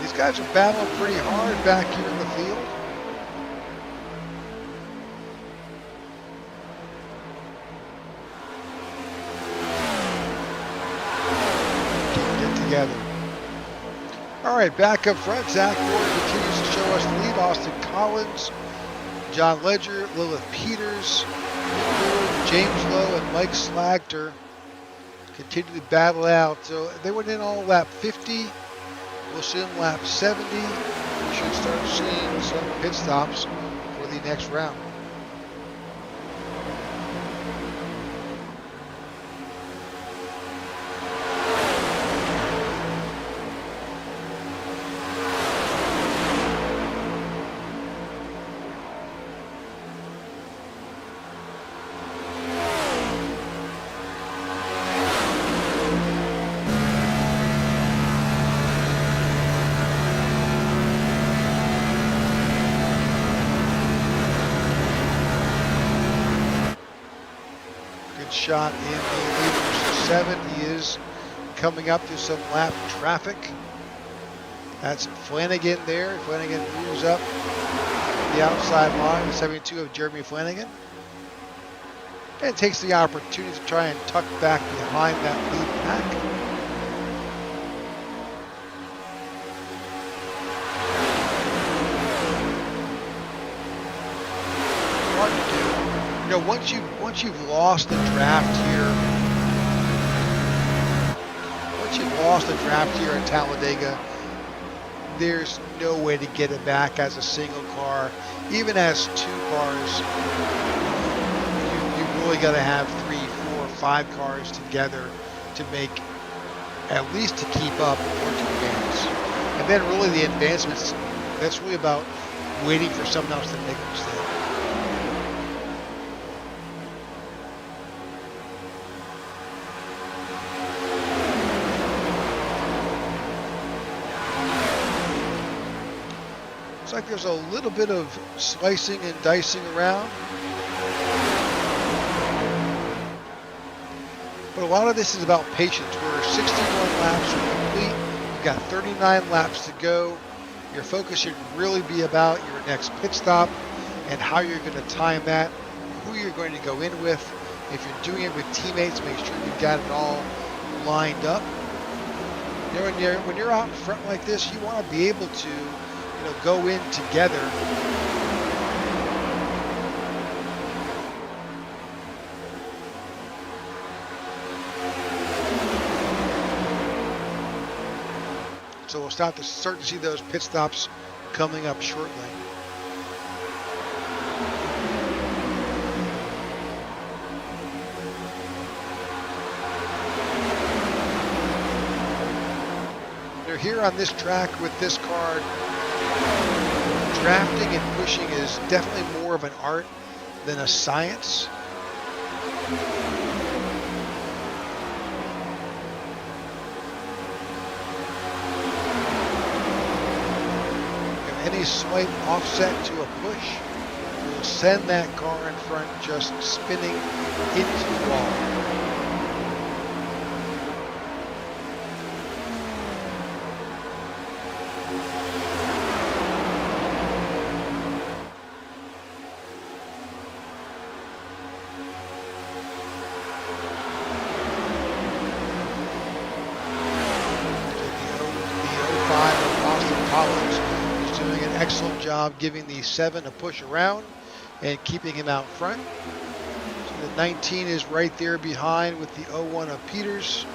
These guys are battling pretty hard back here in the field. Together. All right, back up front, Zach Ward continues to show us the lead. Austin Collins, John Ledger, Lilith Peters, James Lowe, and Mike Slagter continue to battle out. So they went in all lap 50. We'll see them lap 70. We should start seeing some pit stops for the next round. Shot in the leaders 7. He is coming up to some lap traffic. That's Flanagan there. Flanagan moves up the outside line, the 72 of Jeremy Flanagan. And takes the opportunity to try and tuck back behind that lead pack. Hard to do. You know, once you've lost the draft here, at Talladega, there's no way to get it back as a single car. Even as 2 cars, you really got to have 3, 4, 5 cars together to make, at least to keep up or to advance. And then really the advancements, that's really about waiting for someone else to make a mistake. Like there's a little bit of slicing and dicing around, but a lot of this is about patience. We're 61 laps are complete. You've got 39 laps to go. Your focus should really be about your next pit stop and how you're going to time that, who you're going to go in with. If you're doing it with teammates, make sure you've got it all lined up. You know, when you're out in front like this, you want to be able to go in together. So we'll start to see those pit stops coming up shortly. They're here on this track with this car. Drafting and pushing is definitely more of an art than a science. Any slight offset to a push will send that car in front just spinning into the wall. job giving the 7 a push around and keeping him out front. So the 19 is right there behind with the 01 of Peters.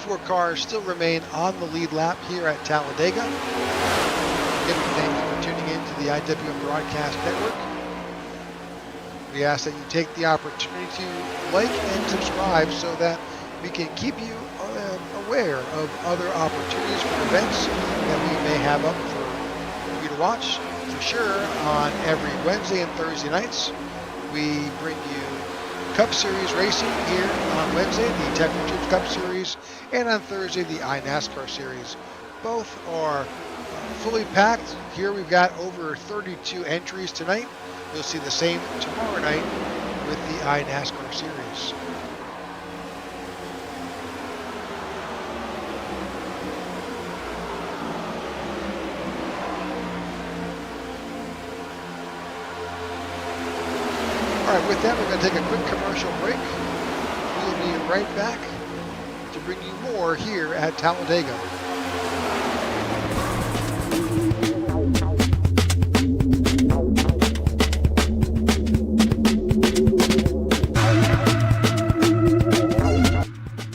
Four cars still remain on the lead lap here at Talladega. Again, thank you for tuning in to the IWM Broadcast Network. We ask that you take the opportunity to like and subscribe so that we can keep you aware of other opportunities for events that we may have up for you to watch. For sure, on every Wednesday and Thursday nights, we bring you Cup Series racing here on Wednesday, the Tech4Troops Cup Series, and on Thursday, the iNASCAR Series. Both are fully packed. Here we've got over 32 entries tonight. You'll see the same tomorrow night with the iNASCAR Series. All right, with that, we're going to take a quick commercial break. We'll be right back to bring you more here at Talladega.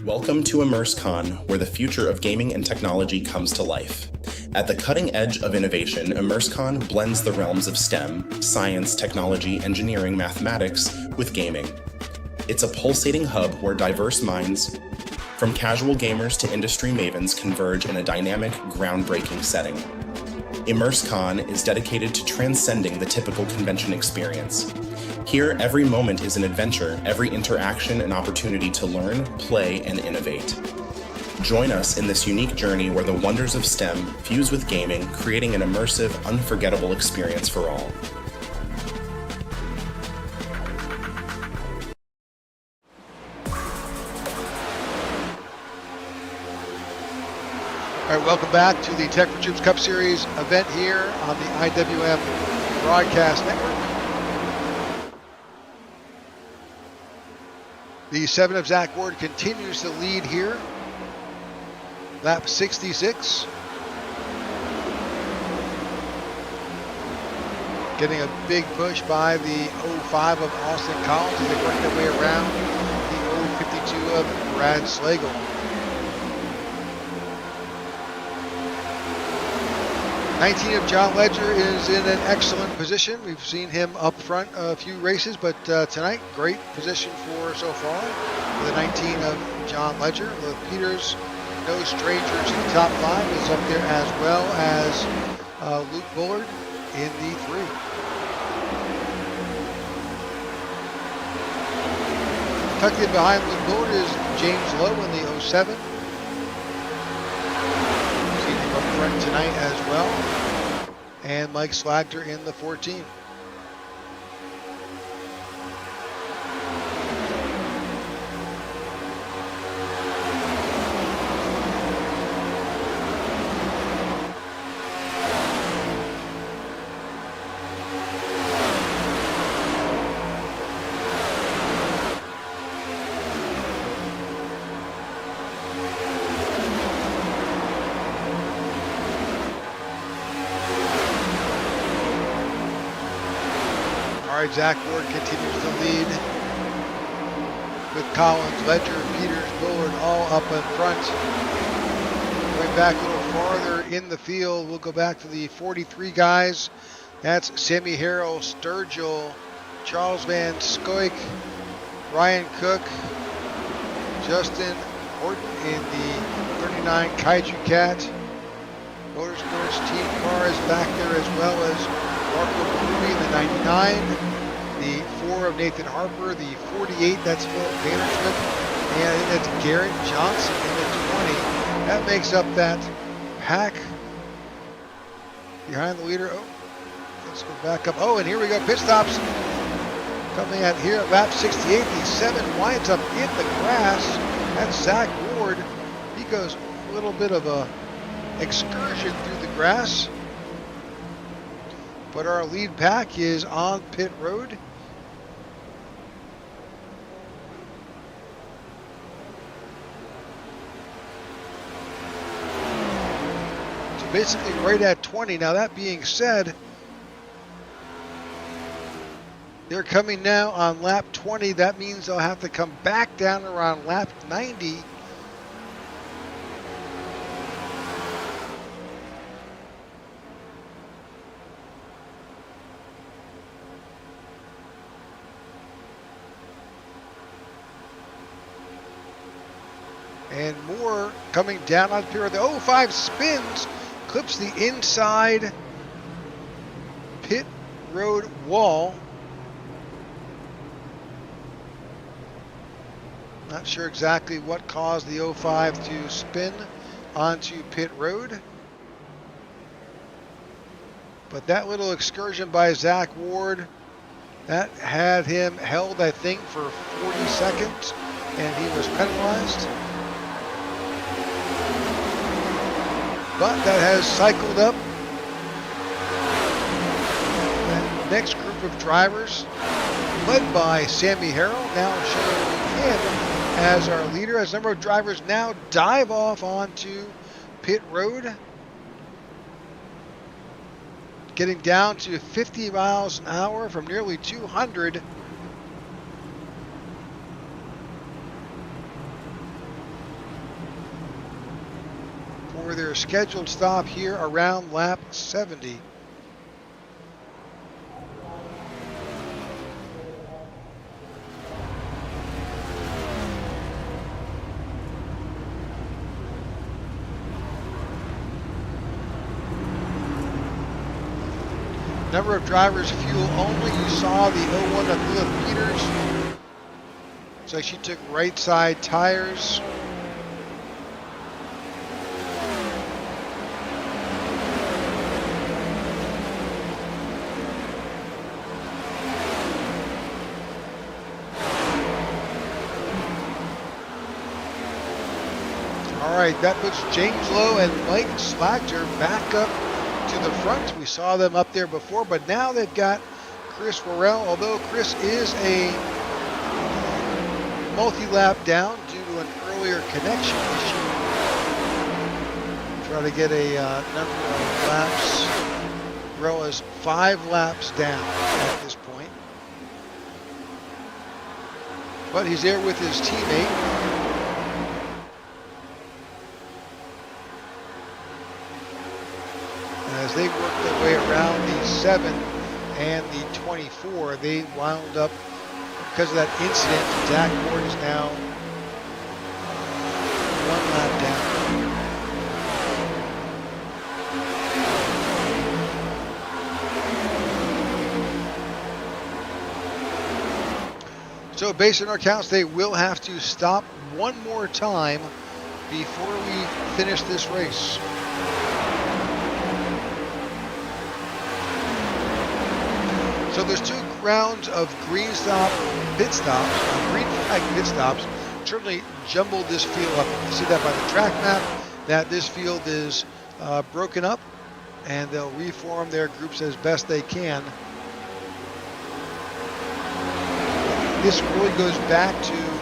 Welcome to ImmerseCon, where the future of gaming and technology comes to life. At the cutting edge of innovation, ImmerseCon blends the realms of STEM, science, technology, engineering, mathematics, with gaming. It's a pulsating hub where diverse minds, from casual gamers to industry mavens, converge in a dynamic, groundbreaking setting. ImmerseCon is dedicated to transcending the typical convention experience. Here, every moment is an adventure, every interaction an opportunity to learn, play, and innovate. Join us in this unique journey where the wonders of STEM fuse with gaming, creating an immersive, unforgettable experience for all. All right, welcome back to the Tech4Troops Cup Series event here on the IWM Broadcast Network. The 7 of Zach Ward continues to lead here. Lap 66. Getting a big push by the 05 of Austin Collins as they work their way around the 052 of Brad Slagle. '19 of John Ledger is in an excellent position. We've seen him up front a few races, but tonight, great position for so far. The 19 of John Ledger. With Peters, no stranger to the top 5, is up there as well as Luke Bullard in the 3. Tucked in behind Luke Bullard is James Lowe in the 07. Up front tonight as well, and Mike Slagter in the 14. All right, Zach Ward continues to lead with Collins, Ledger, Peters, Bullard all up in front. Going back a little farther in the field, we'll go back to the 43 guys. That's Sammy Harrell, Sturgill, Charles Van Scoik, Ryan Cook, Justin Horton in the 39 Kaiju Cat. Motorsports team car is back there as well as Marco Ruby in the 99. The 4 of Nathan Harper, the 48, that's Philip Vanderschmidt, and I think that's Garrett Johnson in the 20. That makes up that pack behind the leader. Oh, let's go back up. Oh, and here we go, pit stops coming out here at lap 68. The 7 winds up in the grass. That's Zach Ward. He goes a little bit of a excursion through the grass. But our lead pack is on pit road. basically right at 20. Now, that being said, they're coming now on lap 20. That means they'll have to come back down around lap 90. And more coming down on pure. The 05 spins, clips the inside pit road wall. Not sure exactly what caused the 05 to spin onto pit road. But that little excursion by Zach Ward, that had him held, I think, for 40 seconds, and he was penalized. But that has cycled up. That next group of drivers, led by Sammy Harrell, now showing him as our leader, as a number of drivers now dive off onto pit road. Getting down to 50 miles an hour from nearly 200. For their scheduled stop here around lap 70. Number of drivers fuel only. You saw the 01 of Lilith Peters. Looks like she took right side tires. All right, that puts James Lowe and Mike Slachter back up to the front. We saw them up there before, but now they've got Chris Worrell, although Chris is a multi-lap down due to an earlier connection issue. Try to get a number of laps. Worrell is 5 laps down at this point. But he's there with his teammate. As they worked their way around the 7 and the 24, they wound up, because of that incident, Zach Ward is now 1 lap down. So based on our counts, they will have to stop one more time before we finish this race. So there's 2 rounds of green flag pit stops. Certainly jumbled this field up. You see that by the track map, that this field is broken up, and they'll reform their groups as best they can. This really goes back to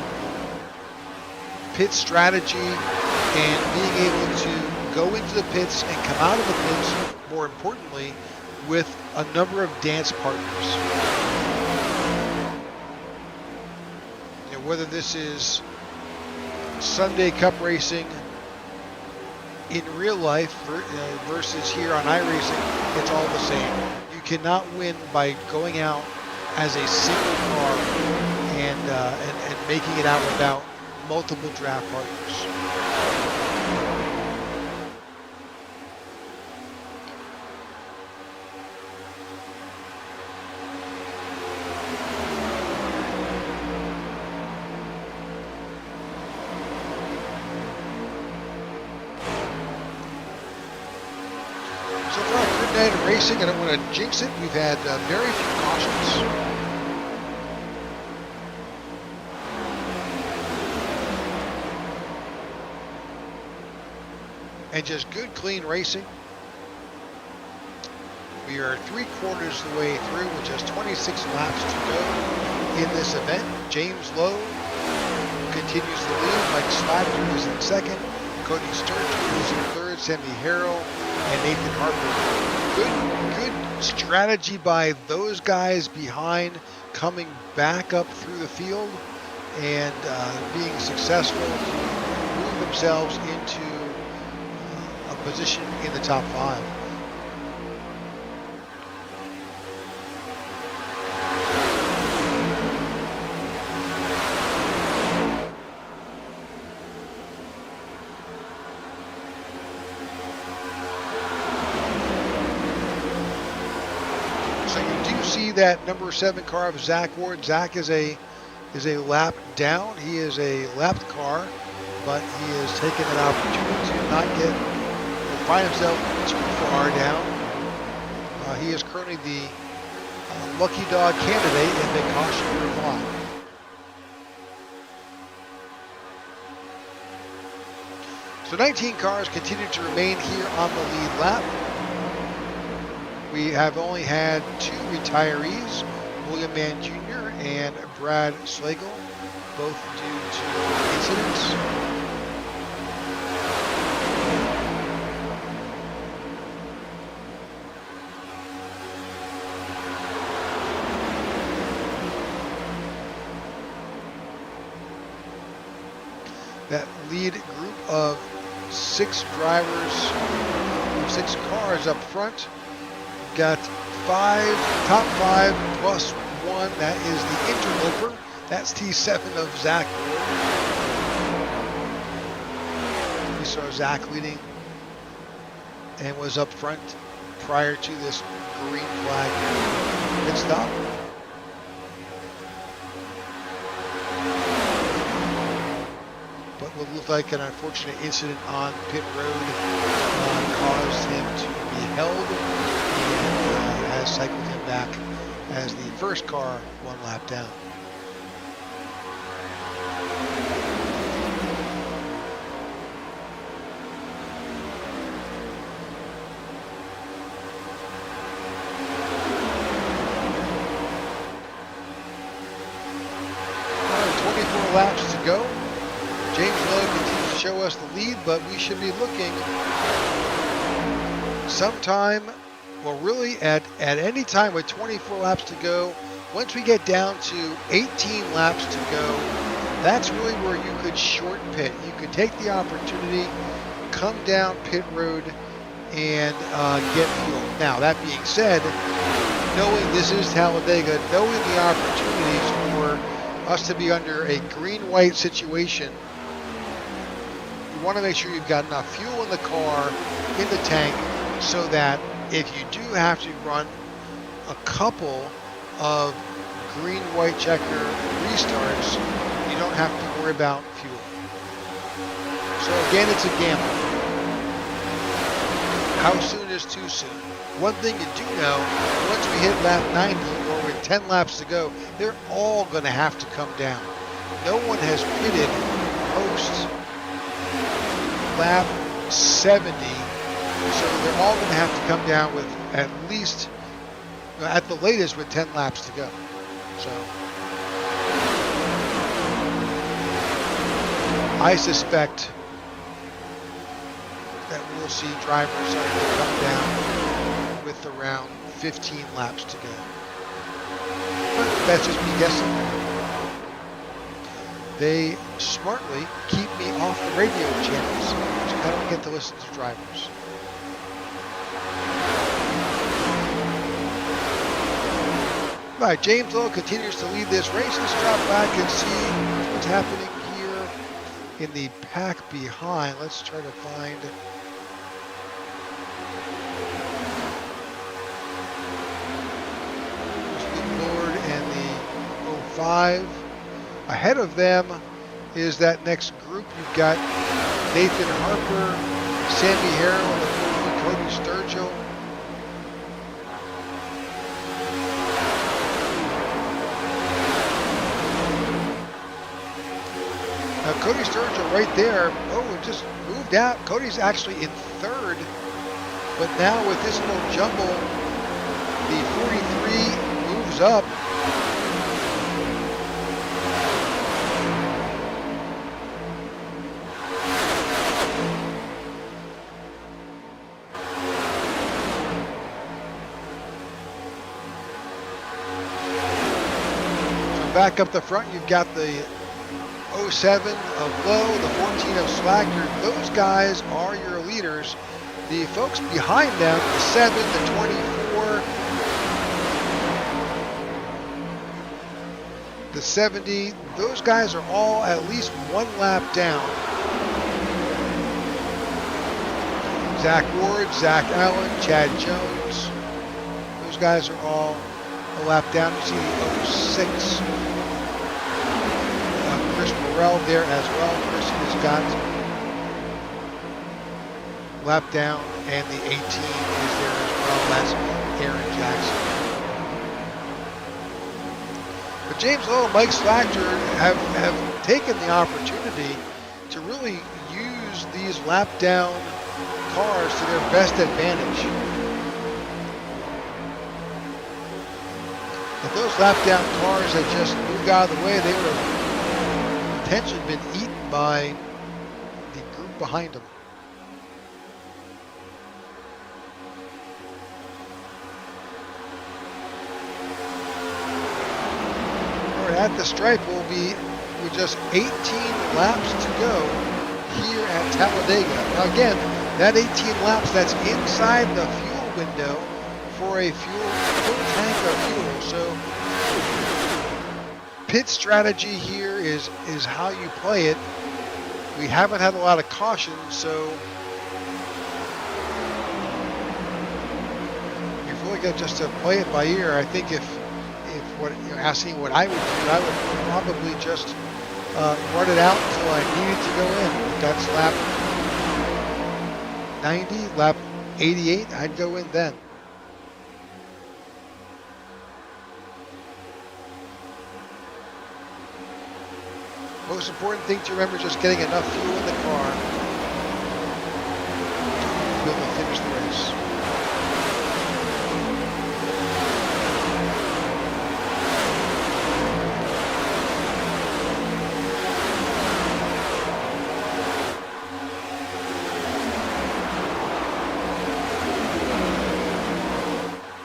pit strategy and being able to go into the pits and come out of the pits, more importantly, with a number of dance partners. You know, whether this is Sunday Cup racing in real life versus here on iRacing, it's all the same. You cannot win by going out as a single car and making it out without multiple draft partners. Racing, I don't want to jinx it. We've had very few cautions. And just good, clean racing. We are 3/4 the way through with just 26 laps to go in this event. James Lowe continues the lead. Mike Slatter is in second. Cody Sturgeon is in third. third, Sammy Harrell, and Nathan Harper. Good strategy by those guys behind, coming back up through the field and being successful to move themselves into a position in the top 5. That number 7 car of Zach Ward. Zach is a lap down. He is a lapped car, but he has taken an opportunity to not find himself too far down. He is currently the lucky dog candidate in the caution block. So 19 cars continue to remain here on the lead lap. We have only had 2 retirees, William Mann Jr. and Brad Slagle, both due to incidents. That lead group of 6 drivers, 6 cars up front. Got 5, top 5 plus 1. That is the interloper. That's T7 of Zach Ward. We saw Zach leading and was up front prior to this green flag pit stop. But what looked like an unfortunate incident on pit road caused him to be held. Has cycled him back as the first car 1 lap down. All right, 24 laps to go. James Lowe continues to show us the lead, but we should be looking sometime. Well, really, at any time with 24 laps to go, once we get down to 18 laps to go, that's really where you could short pit. You could take the opportunity, come down pit road, and get fuel. Now, that being said, knowing this is Talladega, knowing the opportunities for us to be under a green-white situation, you want to make sure you've got enough fuel in the car, in the tank, so that if you do have to run a couple of green-white checker restarts, you don't have to worry about fuel. So again, it's a gamble. How soon is too soon? One thing you do know, once we hit lap 90 or with 10 laps to go, they're all going to have to come down. No one has pitted post lap 70. So they're all going to have to come down with at least, at the latest, with 10 laps to go. So I suspect that we'll see drivers starting to come down with around 15 laps to go. But that's just me guessing. They smartly keep me off the radio channels, so I don't get to listen to drivers. All right, James Lowe continues to lead this race. Let's drop back and see what's happening here in the pack behind. Let's try to find Luke Lord and the 05. Ahead of them is that next group. You've got Nathan Harper, Sammy Harrell, and Cody Sturgill. Now Cody Sturgill right there, just moved out. Cody's actually in 3rd, but now with this little jumble, the 43 moves up. back up the front, you've got the 07 of Lowe, the 14 of Slacker. Those guys are your leaders. The folks behind them, the 7, the 24, the 70, those guys are all at least one lap down. Zach Ward, Zach Allen, Chad Jones, those guys are all a lap down. You see the 06. Chris Morrell there as well. Chris has got lap down, and the 18 is there as well. That's Aaron Jackson. But James Lowe and Mike Slachter have taken the opportunity to really use these lap down cars to their best advantage. If those lap down cars had just moved out of the way, they would have potentially been eaten by the group behind them. All right, at the stripe will be with just 18 laps to go here at Talladega. Now again, that 18 laps, that's inside the fuel window for a full tank of fuel. So pit strategy here is how you play it. We haven't had a lot of caution, so you've really got just to play it by ear. I think if what you're asking what I would do, I would probably just run it out until I needed to go in. If that's lap 90, lap 88, I'd go in then. Most important thing to remember is just getting enough fuel in the car to be able to finish the race.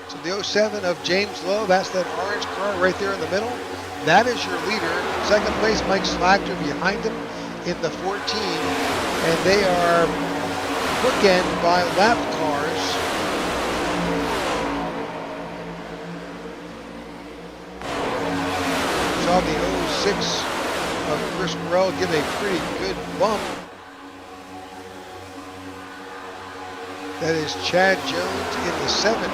So the 07 of James Lowe, that's that orange car right there in the middle. That is your leader. Second place, Mike Slachter behind him in the 14. And they are bookended by lap cars. Saw the 06 of Chris Morrell give a pretty good bump. That is Chad Jones in the 70.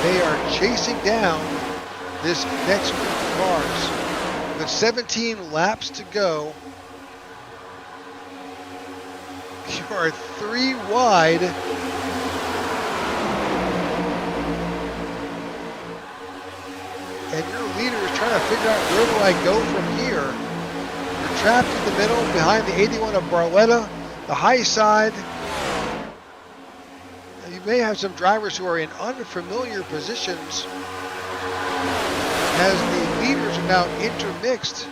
They are chasing down this next group of cars. With 17 laps to go, you are 3 wide. And your leader is trying to figure out, where do I go from here? You're trapped in the middle behind the 81 of Barletta, the high side. You may have some drivers who are in unfamiliar positions as the leaders are now intermixed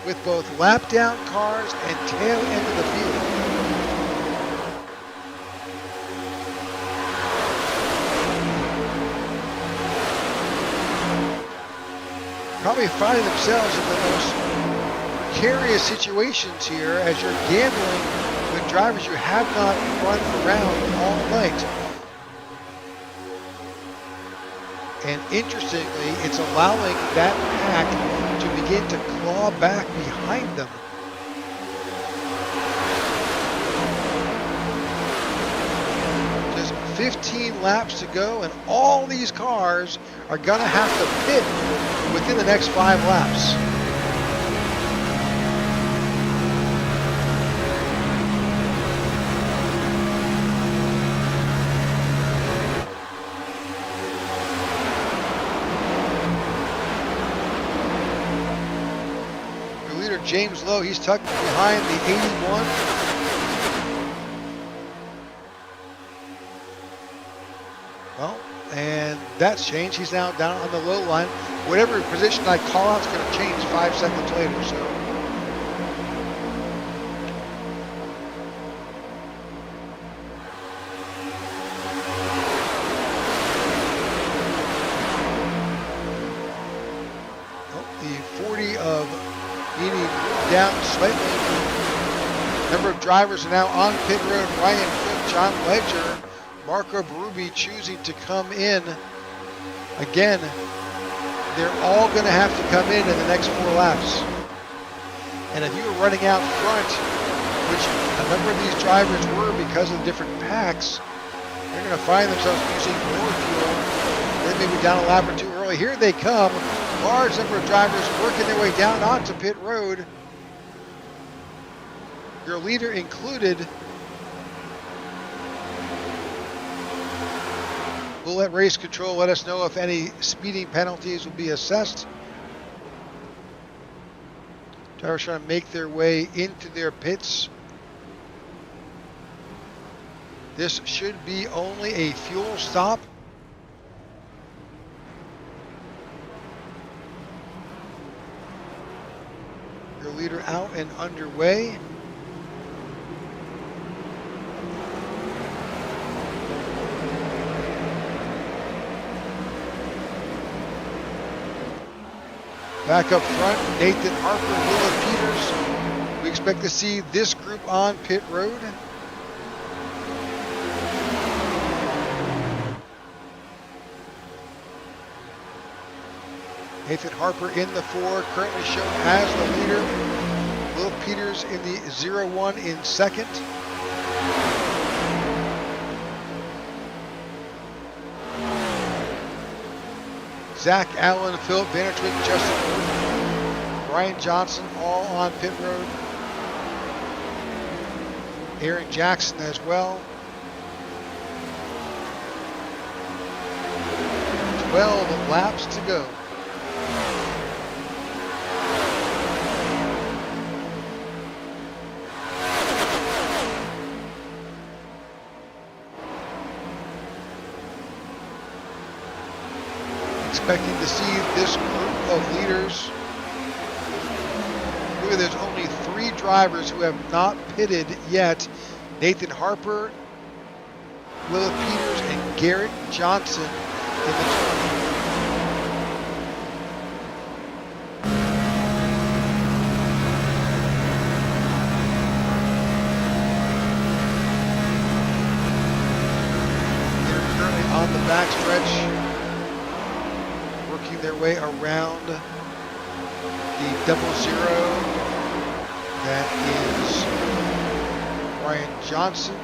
with both lap down cars and tail end of the field. Probably finding themselves in the most precarious situations here as you're gambling with drivers you have not run around all night. And interestingly, it's allowing that pack to begin to claw back behind them. Just 15 laps to go, and all these cars are going to have to pit within the next 5 laps. James Lowe, he's tucked behind the 81. Well, and that's changed. He's now down on the low line. Whatever position I call out is going to change 5 seconds later. So down slightly. Number of drivers are now on pit road. Ryan Cook, John Ledger, Marco Berube choosing to come in. Again, they're all going to have to come in the next 4 laps. And if you were running out front, which a number of these drivers were because of the different packs, they're going to find themselves using more fuel. They may be down a lap or 2 early. Here they come. Large number of drivers working their way down onto pit road. Your leader included. We'll let race control let us know if any speeding penalties will be assessed. Drivers trying to make their way into their pits. This should be only a fuel stop. Your leader out and underway. Back up front, Nathan Harper, Willa Peters. We expect to see this group on pit road. Nathan Harper in the 4, currently shown as the leader. Will Peters in the 0-1 in second. Zach Allen, Philip Vandertwig, Justin Gordon, Brian Johnson, all on pit road. Aaron Jackson as well. 12 laps to go. Expecting to see this group of leaders. Really, there's only 3 drivers who have not pitted yet. Nathan Harper, Willa Peters, and Garrett Johnson in the 20. They're currently on the backstretch, their way around the 00. That is Brian Johnson.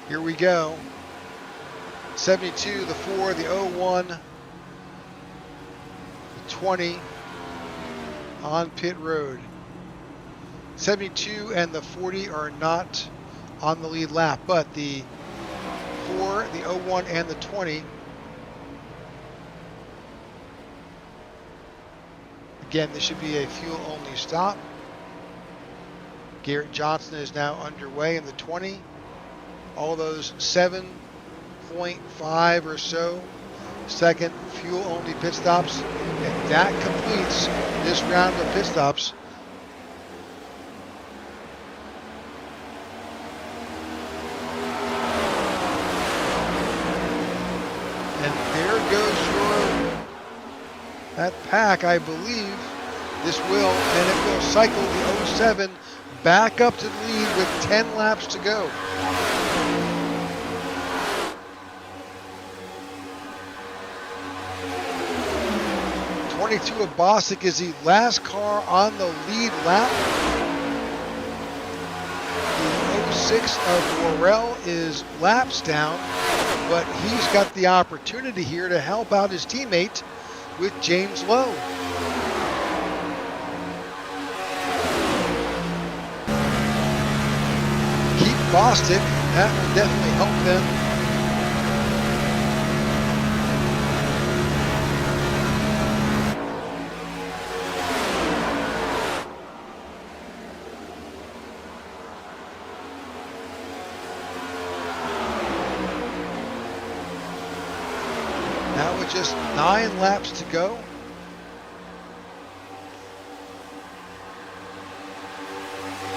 Here we go. 72, the 4, the 01, the 20 on pit road. 72 and the 40 are not on the lead lap, but the 4, the 01, and the 20. Again, this should be a fuel-only stop. Garrett Johnson is now underway in the 20. All those 7.5 or so second fuel-only pit stops, and that completes this round of pit stops. And there goes that pack, I believe. This will, and it will cycle the 07 back up to the lead with 10 laps to go. '22 of Bostic is the last car on the lead lap. The 06 of Worrell is laps down, but he's got the opportunity here to help out his teammate with James Lowe. Keep Bostic, that will definitely help them. Now with just 9 laps to go.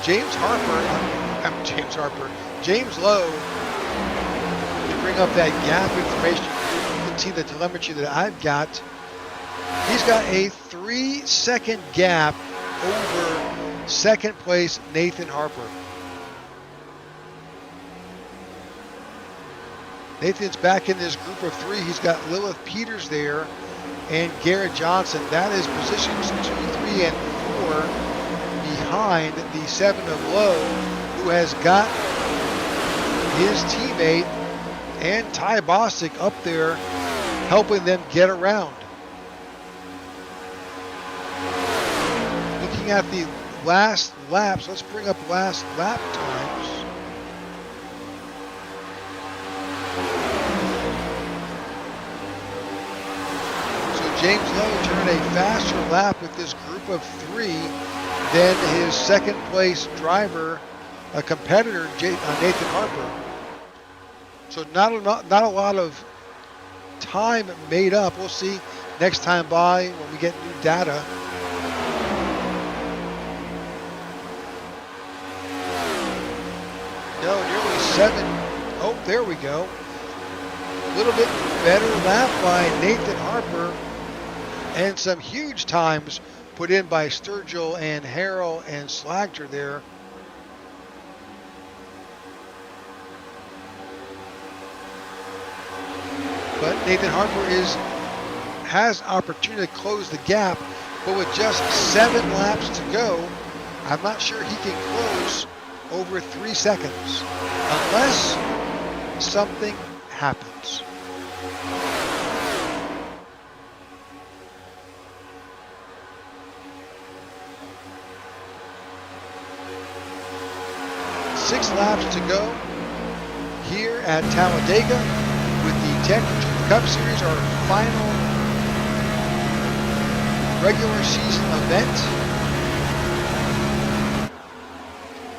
James Harper I'm James Harper. James Lowe, to bring up that gap information, you can see the telemetry that I've got. He's got a 3-second gap over second place Nathan Harper. Nathan's back in this group of three. He's got Lilith Peters there and Garrett Johnson. That is positions 2, 3, and 4 behind the 7 of Lowe, who has got his teammate and Ty Bostic up there helping them get around. Looking at the last laps, let's bring up last lap times. So James Lowe turned a faster lap with this group of three than his second place driver, a competitor, Nathan Harper. So not a lot of time made up. We'll see next time by when we get new data. No, nearly 7. Oh, there we go. A little bit better lap by Nathan Harper, and some huge times put in by Sturgill and Harrell and Slagter there. But Nathan Harper has opportunity to close the gap, but with just 7 laps to go, I'm not sure he can close over 3 seconds unless something happens. Six laps to go here at Talladega with the Tech4Troops Cup Series, our final regular season event.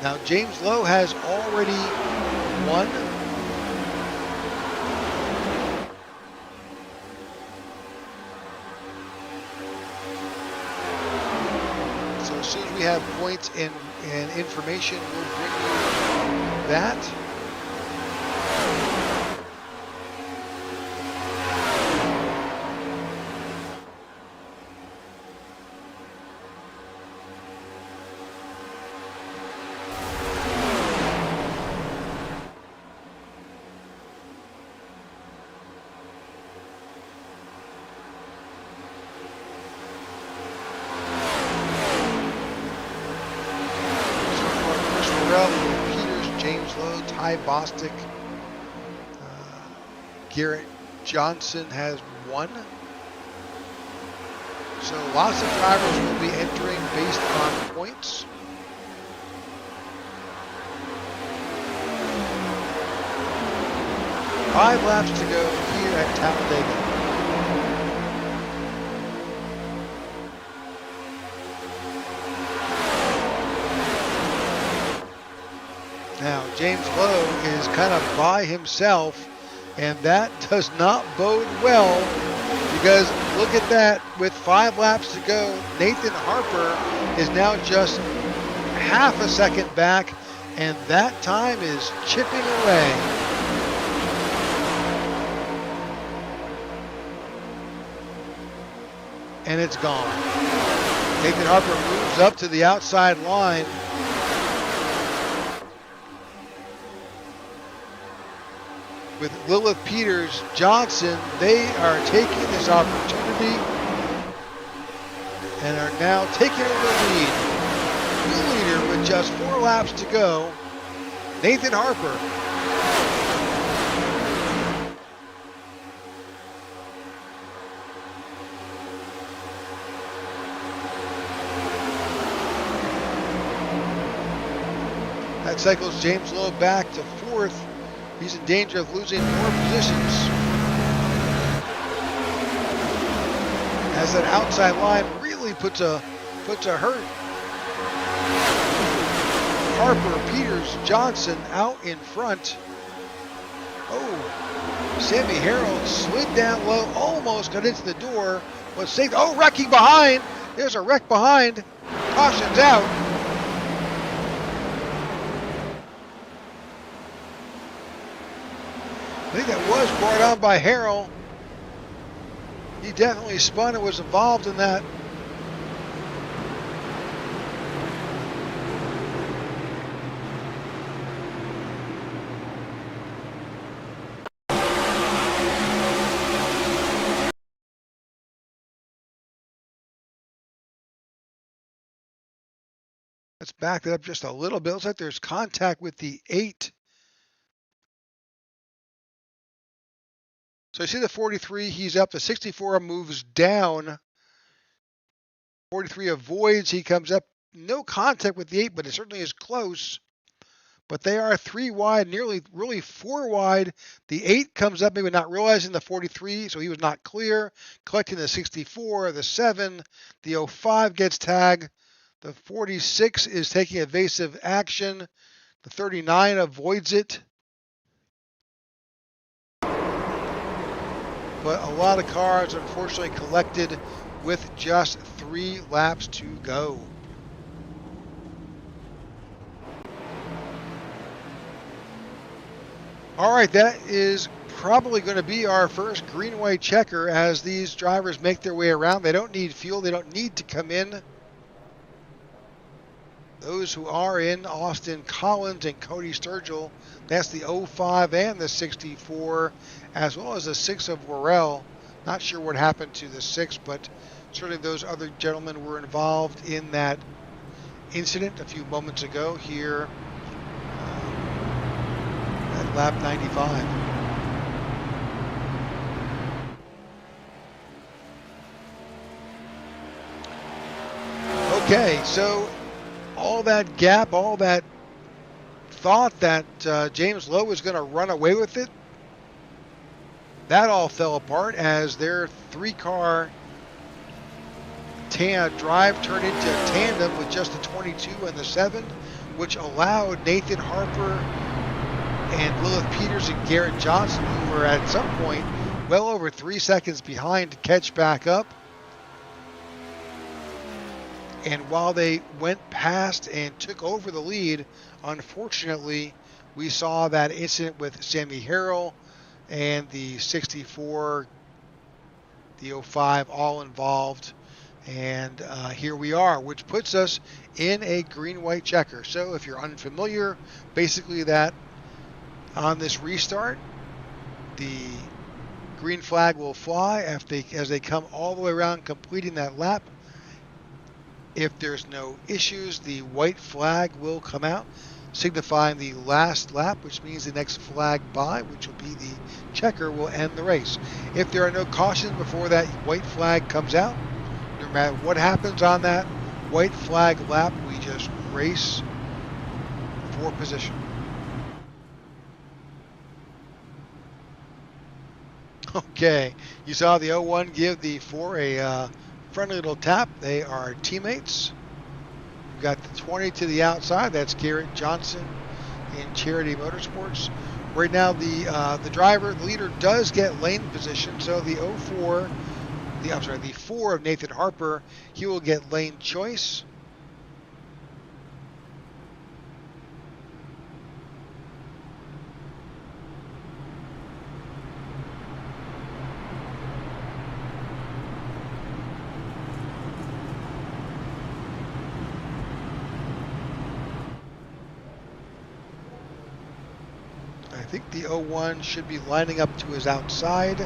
Now James Lowe has already won. So as soon as we have points and information, we'll bring you that. Peters, James Lowe, Ty Bostic, Garrett Johnson has won. So lots of drivers will be entering based on points. Five laps to go here at Talladega. Now, James Lowe is kind of by himself, and that does not bode well, because look at that. With 5 laps to go, Nathan Harper is now just half a second back, and that time is chipping away. And it's gone. Nathan Harper moves up to the outside line. With Lilith Peters, Johnson, they are taking this opportunity and are now taking over the lead. New leader with just 4 laps to go, Nathan Harper. That cycles James Lowe back to 4th. He's in danger of losing more positions, as that outside line really puts a hurt. Harper, Peters, Johnson out in front. Oh, Sammy Harrell slid down low, almost got into the door, was saved. Oh, wrecking behind. There's a wreck behind. Caution's out. was brought on by Harrell. He definitely spun and was involved in that. Let's back it up just a little bit. Looks like there's contact with the 8. So you see the 43, he's up. The 64 moves down. 43 avoids, he comes up. No contact with the 8, but it certainly is close. But they are 3 wide, nearly really 4 wide. The 8 comes up, maybe not realizing the 43, so he was not clear. Collecting the 64, the 7, the 05 gets tagged. The 46 is taking evasive action. The 39 avoids it. But a lot of cars unfortunately collected with just 3 laps to go. All right, that is probably going to be our first green-white checker as these drivers make their way around. They don't need fuel. They don't need to come in. Those who are in, Austin Collins and Cody Sturgill, that's the 05 and the 64, as well as the 6 of Worrell. Not sure what happened to the 6, but certainly those other gentlemen were involved in that incident a few moments ago here at lap 95. Okay, so all that gap, all that thought that James Lowe was going to run away with it, that all fell apart as their 3-car drive turned into a tandem with just the 22 and the 7, which allowed Nathan Harper and Lilith Peters and Garrett Johnson, who were at some point well over 3 seconds behind, to catch back up. And while they went past and took over the lead, unfortunately, we saw that incident with Sammy Harrell and the 64, the 05, all involved. And here we are, which puts us in a green-white checker. So if you're unfamiliar, basically that on this restart, the green flag will fly as they come all the way around, completing that lap. If there's no issues, the white flag will come out, signifying the last lap, which means the next flag by, which will be the checker, will end the race. If there are no cautions before that white flag comes out, no matter what happens on that white flag lap, we just race for position. Okay, you saw the 01 give the 4 a friendly little tap. They are teammates. We've got the 20 to the outside. That's Garrett Johnson in Charity Motorsports. Right now, the leader does get lane position. So the 04, the 4 of Nathan Harper, he will get lane choice. I think the 01 should be lining up to his outside,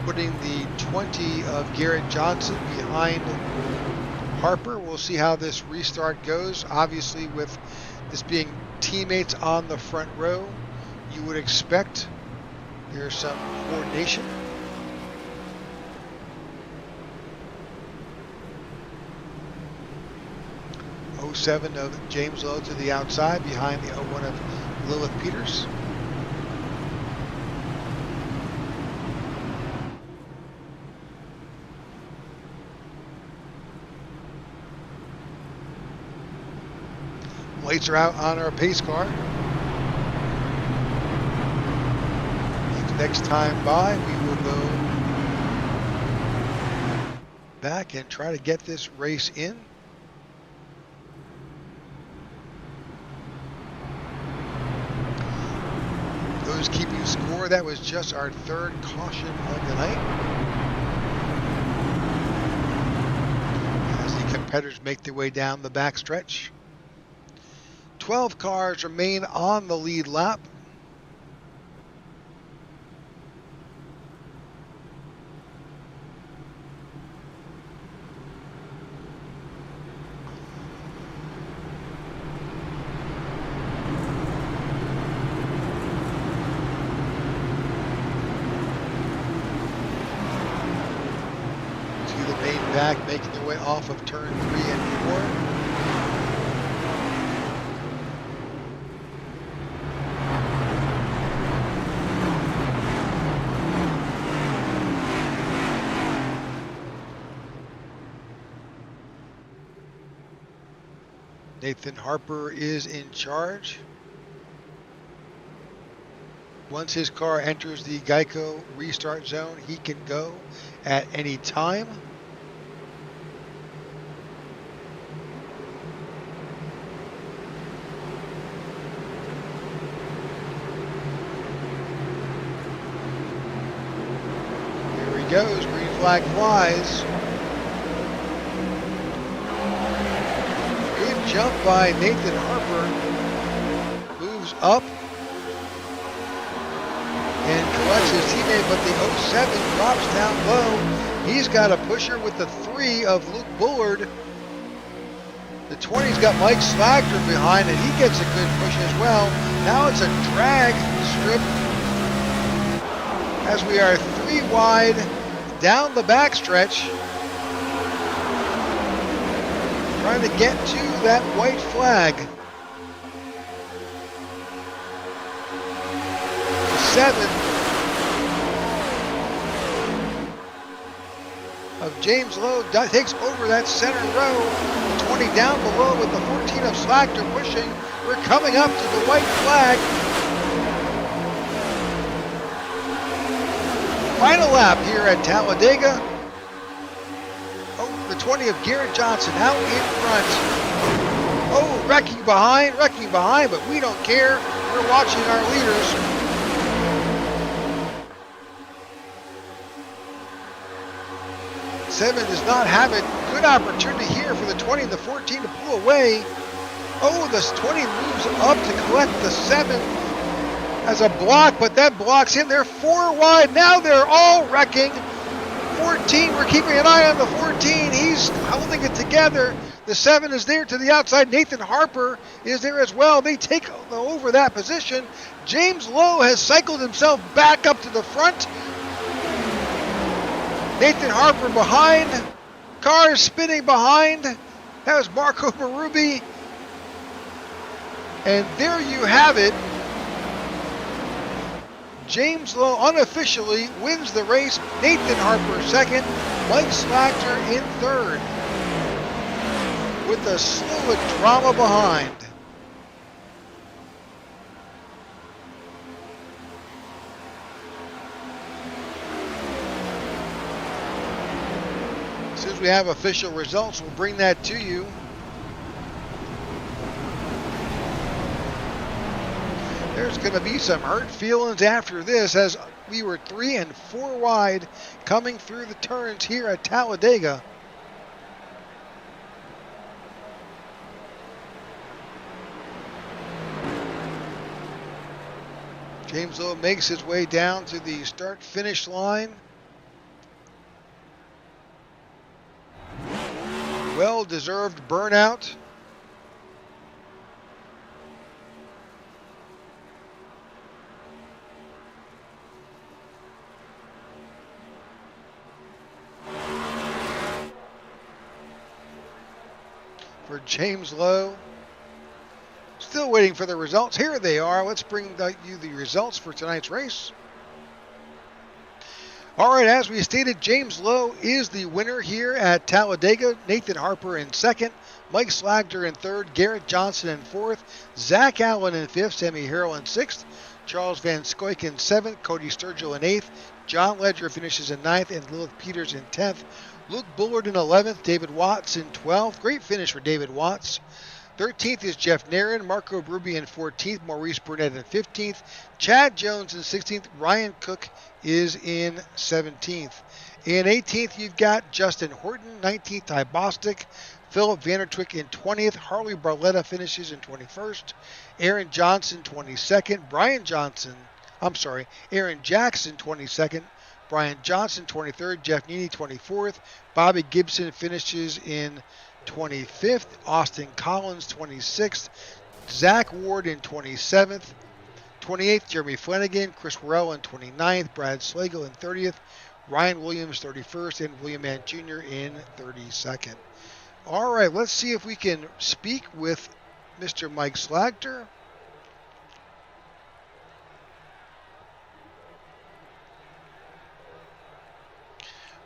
putting the 20 of Garrett Johnson behind Harper. We'll see how this restart goes. Obviously, with this being teammates on the front row, you would expect there's some coordination. .07 of James Lowe to the outside behind the 01 of Lilith Peters. Lights are out on our pace car. Next time by, we will go back and try to get this race in. score. That was just our third caution of the night. As the competitors make their way down the backstretch. 12 cars remain on the lead lap. Back making their way off of turn 3 and 4. Nathan Harper is in charge. Once his car enters the Geico restart zone, he can go at any time. Goes, green flag flies. Good jump by Nathan Harper. Moves up and collects his teammate, but the 07 drops down low. He's got a pusher with the 3 of Luke Bullard. The 20's got Mike Slagter behind, and he gets a good push as well. Now it's a drag strip as we are 3 wide down the backstretch, trying to get to that white flag. The 7 of James Lowe takes over that center row. The 20 down below with the 14 of Slagter pushing. We're coming up to the white flag. Final lap here at Talladega. Oh, the 20 of Garrett Johnson out in front. Oh, wrecking behind, but we don't care. We're watching our leaders. Seven does not have a good opportunity here for the 20 and the 14 to pull away. Oh, the 20 moves up to collect the 7. As a block, but that blocks him. They're 4 wide. Now they're all wrecking. 14, we're keeping an eye on the 14. He's holding it together. The 7 is there to the outside. Nathan Harper is there as well. They take over that position. James Lowe has cycled himself back up to the front. Nathan Harper behind. Cars spinning behind. That was Marco Berube. And there you have it. James Lowe unofficially wins the race. Nathan Harper second. Mike Slagter in third. With a slew of drama behind. As soon as we have official results, we'll bring that to you. There's going to be some hurt feelings after this, as we were 3 and 4 wide coming through the turns here at Talladega. James Lowe makes his way down to the start-finish line. Well-deserved burnout. For James Lowe. Still waiting for the results. Here they are. Let's bring you the results for tonight's race. All right, as we stated, James Lowe is the winner here at Talladega. Nathan Harper in second. Mike Slagter in third. Garrett Johnson in fourth. Zach Allen in fifth. Sammy Harrell in sixth. Charles Van Scoyk in seventh. Cody Sturgill in eighth. John Ledger finishes in ninth. And Lilith Peters in 10th. Luke Bullard in 11th. David Watts in 12th. Great finish for David Watts. 13th is Jeff Narin, Marco Bruby in 14th, Maurice Burnett in 15th, Chad Jones in 16th, Ryan Cook is in 17th. In 18th, you've got Justin Horton, 19th, Ty Bostic, Philip Vandertwick in 20th, Harley Barletta finishes in 21st, Aaron Johnson 22nd, Aaron Jackson 22nd, Brian Johnson 23rd, Jeff Neely 24th, Bobby Gibson finishes in 25th, Austin Collins 26th, Zach Ward in 27th, 28th, Jeremy Flanagan, Chris Worrell in 29th, Brad Slagle in 30th, Ryan Williams 31st, and William Ant Jr. in 32nd. All right, let's see if we can speak with Mr. Mike Slagter.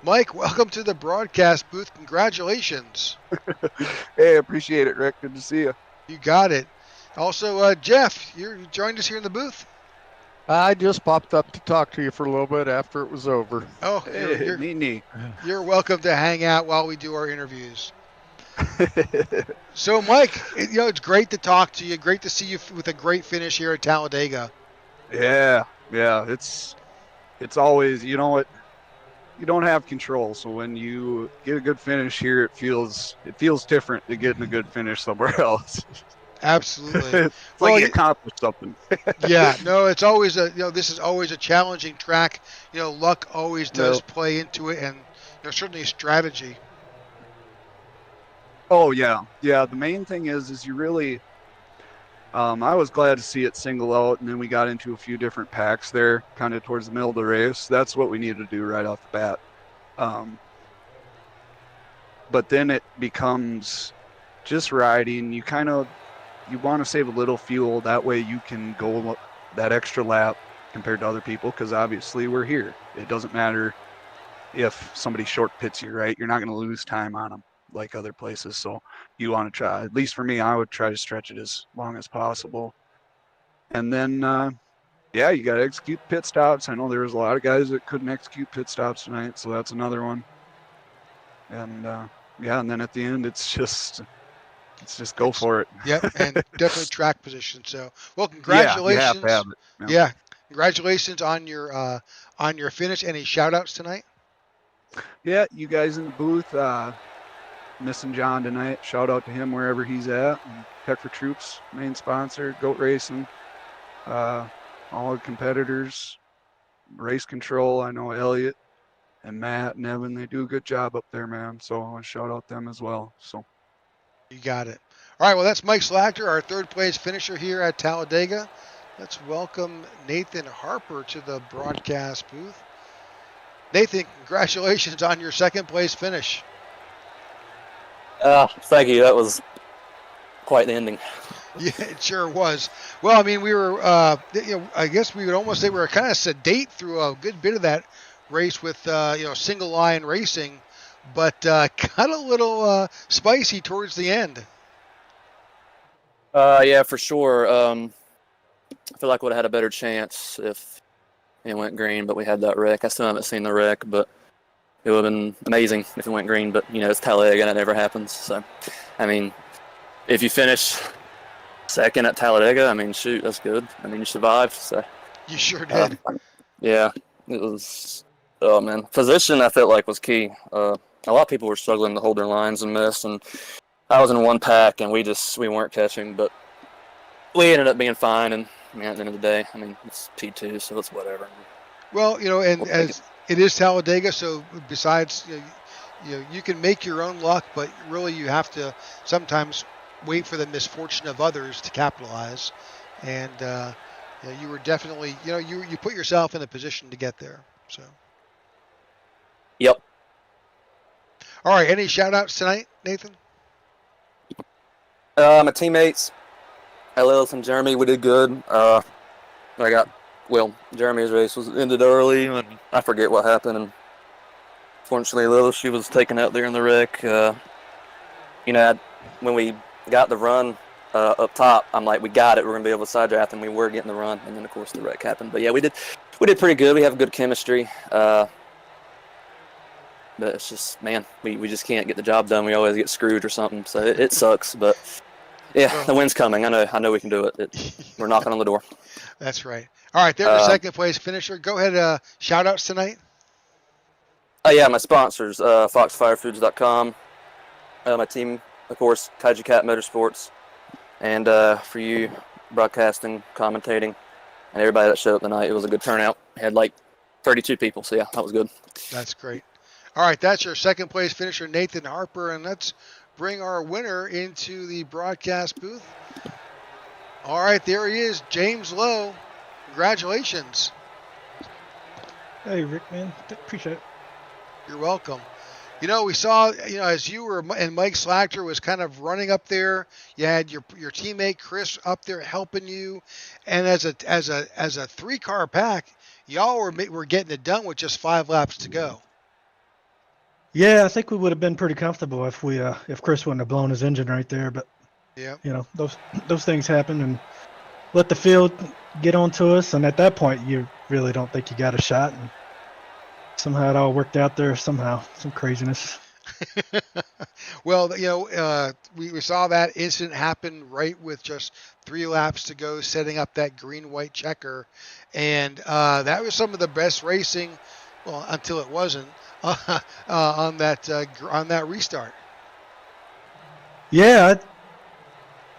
Mike, welcome to the broadcast booth. Congratulations. Hey, appreciate it, Rick. Good to see you. You got it. Also, Jeff, you joined us here in the booth. I just popped up to talk to you for a little bit after it was over. Oh, you're welcome to hang out while we do our interviews. So, Mike, it's great to talk to you. Great to see you with a great finish here at Talladega. Yeah. It's always, you don't have control. So when you get a good finish here, it feels different to getting a good finish somewhere else. Absolutely. It's like you accomplished something. Yeah, no, it's always this is always a challenging track. Luck always does play into it, and certainly strategy. Oh yeah. The main thing is you really. I was glad to see it single out, and then we got into a few different packs there, kind of towards the middle of the race. That's what we needed to do right off the bat. But then it becomes just riding. You want to save a little fuel. That way you can go that extra lap compared to other people, because obviously we're here. It doesn't matter if somebody short pits you, right? You're not going to lose time on them like other places. So you want to try, at least for me, I would try to stretch it as long as possible. And then, you got to execute pit stops. I know there was a lot of guys that couldn't execute pit stops tonight, so that's another one. And, and then at the end, it's just go for it. Yep, and definitely track position. So, well, congratulations. You have to have it. Yeah, congratulations on your finish. Any shout-outs tonight? Yeah, you guys in the booth, missing John tonight. Shout out to him wherever he's at. And Tech4Troops, main sponsor, Goat Racing, all the competitors, Race Control. I know Elliot and Matt and Evan, they do a good job up there, man. So I want to shout out them as well. So you got it. All right, well, that's Mike Slagter, our third place finisher here at Talladega. Let's welcome Nathan Harper to the broadcast booth. Nathan, congratulations on your second place finish. Thank you. That was quite the ending. Yeah, it sure was. Well, I mean, we were, I guess we would almost say we were kind of sedate through a good bit of that race with, single line racing, but got a little spicy towards the end. Yeah, for sure. I feel like would have had a better chance if it went green, but we had that wreck. I still haven't seen the wreck, but it would have been amazing if it went green, but, it's Talladega and it never happens. So, I mean, if you finish second at Talladega, I mean, shoot, that's good. I mean, you survived. So you sure did. Yeah, it was, oh, man. Position, I felt like, was key. A lot of people were struggling to hold their lines and miss, and I was in one pack, and we weren't catching, but we ended up being fine, and at the end of the day, I mean, it's P2, so it's whatever. Well, and as it is Talladega, so besides, you can make your own luck, but really you have to sometimes wait for the misfortune of others to capitalize. And you were definitely, you put yourself in a position to get there. So. Yep. All right. Any shout outs tonight, Nathan? My teammates, Ellis and Jeremy, we did good. Jeremy's race was ended early, and I forget what happened. And fortunately, Lilith, she was taken out there in the wreck. When we got the run up top, I'm like, we got it. We're gonna be able to side draft, and we were getting the run. And then, of course, the wreck happened. But yeah, we did pretty good. We have good chemistry. But it's just, man, we just can't get the job done. We always get screwed or something. So it sucks. But Yeah, So- the win's coming. I know we can do it. We're knocking on the door. That's right. All right, there's your second place finisher. Go ahead, shout outs tonight. Oh yeah, my sponsors, foxfirefoods.com. My team, of course, Kaiju Cat Motorsports, and for you, broadcasting, commentating, and everybody that showed up tonight. It was a good turnout. We had like 32 people, so yeah, that was good. That's great. All right, that's your second place finisher, Nathan Harper, and let's bring our winner into the broadcast booth. All right, there he is, James Lowe. Congratulations. Hey, Rick, man. Appreciate it. You're welcome. We saw, as you were and Mike Slachter was kind of running up there. You had your teammate Chris up there helping you, and as a 3-car pack, y'all were getting it done with just 5 laps to go. Yeah, I think we would have been pretty comfortable if Chris wouldn't have blown his engine right there. But yeah, those things happen, and let the field get onto us. And at that point, you really don't think you got a shot. And somehow it all worked out there. Somehow, some craziness. Well, we saw that incident happen right with just 3 laps to go, setting up that green-white checker, and that was some of the best racing. Well, until it wasn't on that restart. Yeah,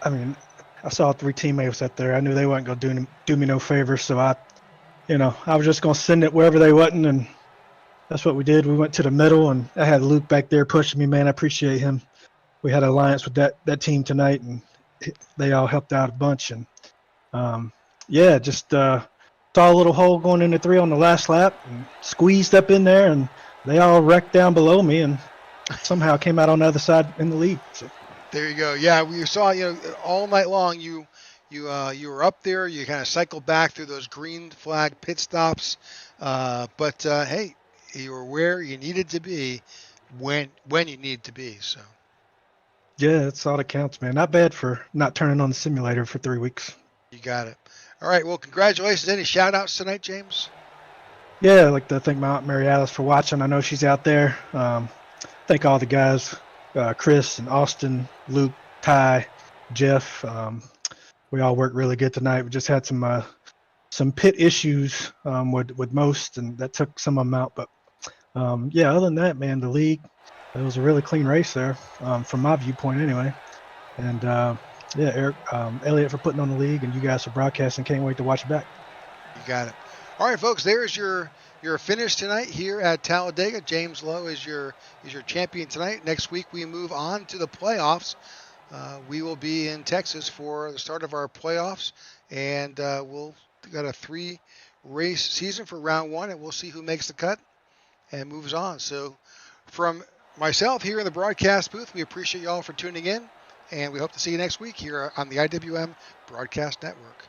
I mean, I saw 3 teammates up there. I knew they weren't going to do me no favors, so I was just going to send it wherever they wasn't, and that's what we did. We went to the middle, and I had Luke back there pushing me, man. I appreciate him. We had an alliance with that team tonight, and they all helped out a bunch. And, just saw a little hole going into 3 on the last lap and squeezed up in there, and they all wrecked down below me and somehow came out on the other side in the lead. So. There you go. Yeah, we saw, all night long you were up there. You kind of cycled back through those green flag pit stops. But hey, you were where you needed to be when you needed to be. So. Yeah, that's all that counts, man. Not bad for not turning on the simulator for 3 weeks. You got it. All right. Well, congratulations. Any shout outs tonight, James? Yeah, I'd like to thank my Aunt Mary Alice for watching. I know she's out there. Thank all the guys, Chris and Austin, Luke, Ty, Jeff. We all worked really good tonight. We just had some pit issues with most, and that took some of them out. But other than that, man, the league, it was a really clean race there, from my viewpoint anyway. And Eric, Elliot for putting on the league, and you guys for broadcasting. Can't wait to watch it back. You got it. All right, folks, there's your finish tonight here at Talladega. James Lowe is your champion tonight. Next week we move on to the playoffs. We will be in Texas for the start of our playoffs, and we'll got a 3-race season for round 1, and we'll see who makes the cut and moves on. So from myself here in the broadcast booth, we appreciate you all for tuning in, and we hope to see you next week here on the IWM Broadcast Network.